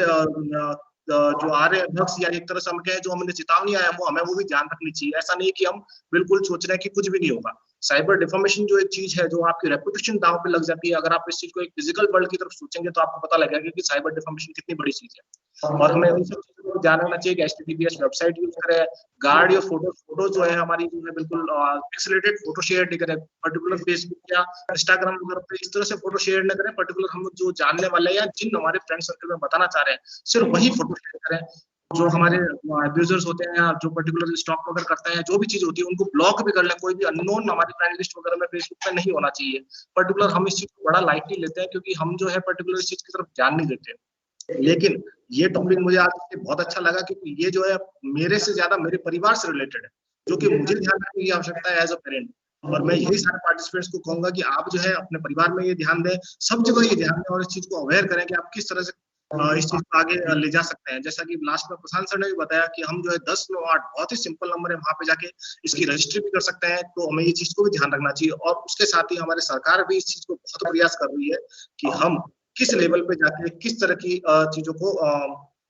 [SPEAKER 7] जो आ रहे अध्यक्ष या एक तरह से हम कहें जो हमें चेतावनी आया, वो हमें वो भी ध्यान रखनी चाहिए। ऐसा नहीं कि हम बिल्कुल सोच रहे हैं कि कुछ भी नहीं होगा। साइबर डिफॉर्मेशन जो एक चीज है, जो आपकी रेपुटेशन दांव पे लग जाती है। अगर आप इस चीज को एक फिजिकल वर्ल्ड की तरफ सोचेंगे तो आपको पता लगेगा कि साइबर डिफॉर्मेशन कितनी बड़ी चीज है। और हमें उन सब चीजों को ध्यान रखना चाहिए कि HTTPS वेबसाइट यूज करें, गार्ड या फोटो जो है हमारी जो है बिल्कुल पिक्सेलेटेड फोटो शेयर नहीं करें। पर्टिकुलर फेसबुक या इंस्टाग्राम वगैरह पे इस तरह से फोटो शेयर न करें। पर्टिकुलर हम जो जानने वाले या जिन हमारे फ्रेंड सर्कल में बताना चाह रहे हैं सिर्फ वही फोटो शेयर करें। जो हमारे अब्यूजर्स होते हैं, जो पर्टिकुलर स्टॉक वगैरह करते हैं, जो भी चीज होती है उनको ब्लॉक भी कर लें। कोई भी अननोन हमारी फ्रेंड लिस्ट वगैरह में फेसबुक पे नहीं होना चाहिए। पर्टिकुलर हम इस चीज को बड़ा लाइटली लेते हैं क्योंकि हम जो है पर्टिकुलर इस चीज की तरफ ध्यान नहीं देते। लेकिन ये टॉपिक मुझे आज बहुत अच्छा लगा क्योंकि ये जो है मेरे से ज्यादा मेरे परिवार से रिलेटेड है, जो कि मुझे ध्यान रखने की आवश्यकता है एज अ पेरेंट। और मैं यही सारे पार्टिसिपेंट्स को कहूंगा कि आप जो है अपने परिवार में ये ध्यान दें, सब जगह ये ध्यान दें और इस चीज को अवेयर करें कि आप किस तरह से इस चीज को आगे ले जा सकते हैं। जैसा कि लास्ट में प्रशांत सर ने भी बताया कि हम जो है 1098 बहुत ही सिंपल नंबर है, वहां पे जाके इसकी रजिस्ट्री भी कर सकते हैं। तो हमें ये चीज को भी ध्यान रखना चाहिए। और उसके साथ ही हमारे सरकार भी इस चीज को बहुत प्रयास कर रही है कि हम किस लेवल पे जाके किस तरह की चीजों को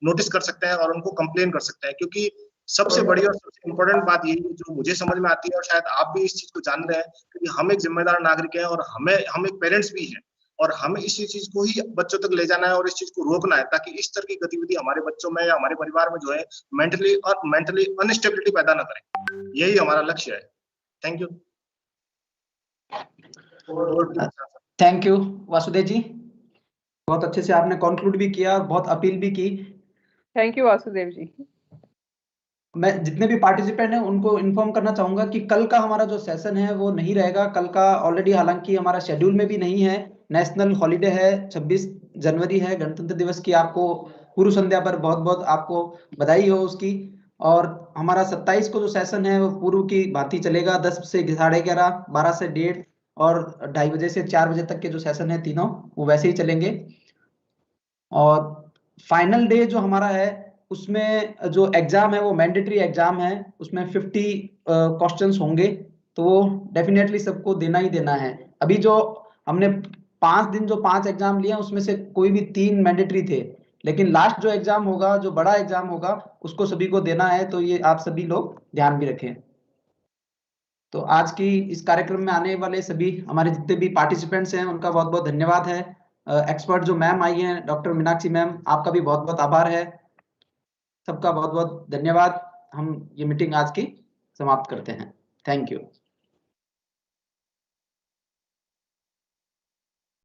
[SPEAKER 7] नोटिस कर सकते हैं और उनको कंप्लेन कर सकते हैं। क्योंकि सबसे बड़ी और सबसे इम्पोर्टेंट बात यही है जो मुझे समझ में आती है, और शायद आप भी इस चीज को जान रहे हैं, क्योंकि हम एक जिम्मेदार नागरिक हैं और हम एक पेरेंट्स भी हैं। और हमें इस चीज को ही बच्चों तक ले जाना है और इस चीज को रोकना है, ताकि इस तरह की गतिविधि हमारे बच्चों में या हमारे परिवार में जो है मेंटली अनस्टेबिलिटी पैदा न करें। यही हमारा लक्ष्य है। Thank you.
[SPEAKER 1] Thank you Vasudev ji, बहुत अच्छे से आपने कंक्लूड भी किया, बहुत अपील भी की।
[SPEAKER 2] थैंक यू वासुदेव जी।
[SPEAKER 1] मैं जितने भी पार्टिसिपेंट हैं उनको इन्फॉर्म करना चाहूंगा कि कल का हमारा जो सेशन है वो नहीं रहेगा। कल का ऑलरेडी हालांकि हमारा शेड्यूल में भी नहीं है, नेशनल हॉलीडे है, 26 जनवरी है, गणतंत्र दिवस की आपको पूर्व संध्या पर बहुत बहुत आपको बधाई हो उसकी। और हमारा 27 को जो सेशन है वो पूर्व की भांति चलेगा, 10 से 11:30, 12 से 1:30 और 2:30 बजे से 4 बजे तक के जो सेशन है तीनों वो वैसे ही चलेंगे। और फाइनल डे जो हमारा है उसमें जो एग्जाम है वो मैंडेटरी एग्जाम है, उसमें 50 क्वेश्चंस होंगे, तो वो डेफिनेटली सबको देना ही देना है। अभी जो हमने 5 दिन जो 5 एग्जाम लिए उसमें से कोई भी 3 मैंडेटरी थे, लेकिन लास्ट जो एग्जाम होगा, जो बड़ा एग्जाम होगा, उसको सभी को देना है। तो ये आप सभी लोग ध्यान भी रखें। तो आज की इस कार्यक्रम में आने वाले सभी हमारे जितने भी पार्टिसिपेंट्स हैं उनका बहुत बहुत धन्यवाद है। एक्सपर्ट जो मैम आई हैं, डॉक्टर मीनाक्षी मैम, आपका भी बहुत बहुत आभार है। सबका बहुत बहुत धन्यवाद। हम ये मीटिंग आज की समाप्त करते हैं। Thank you.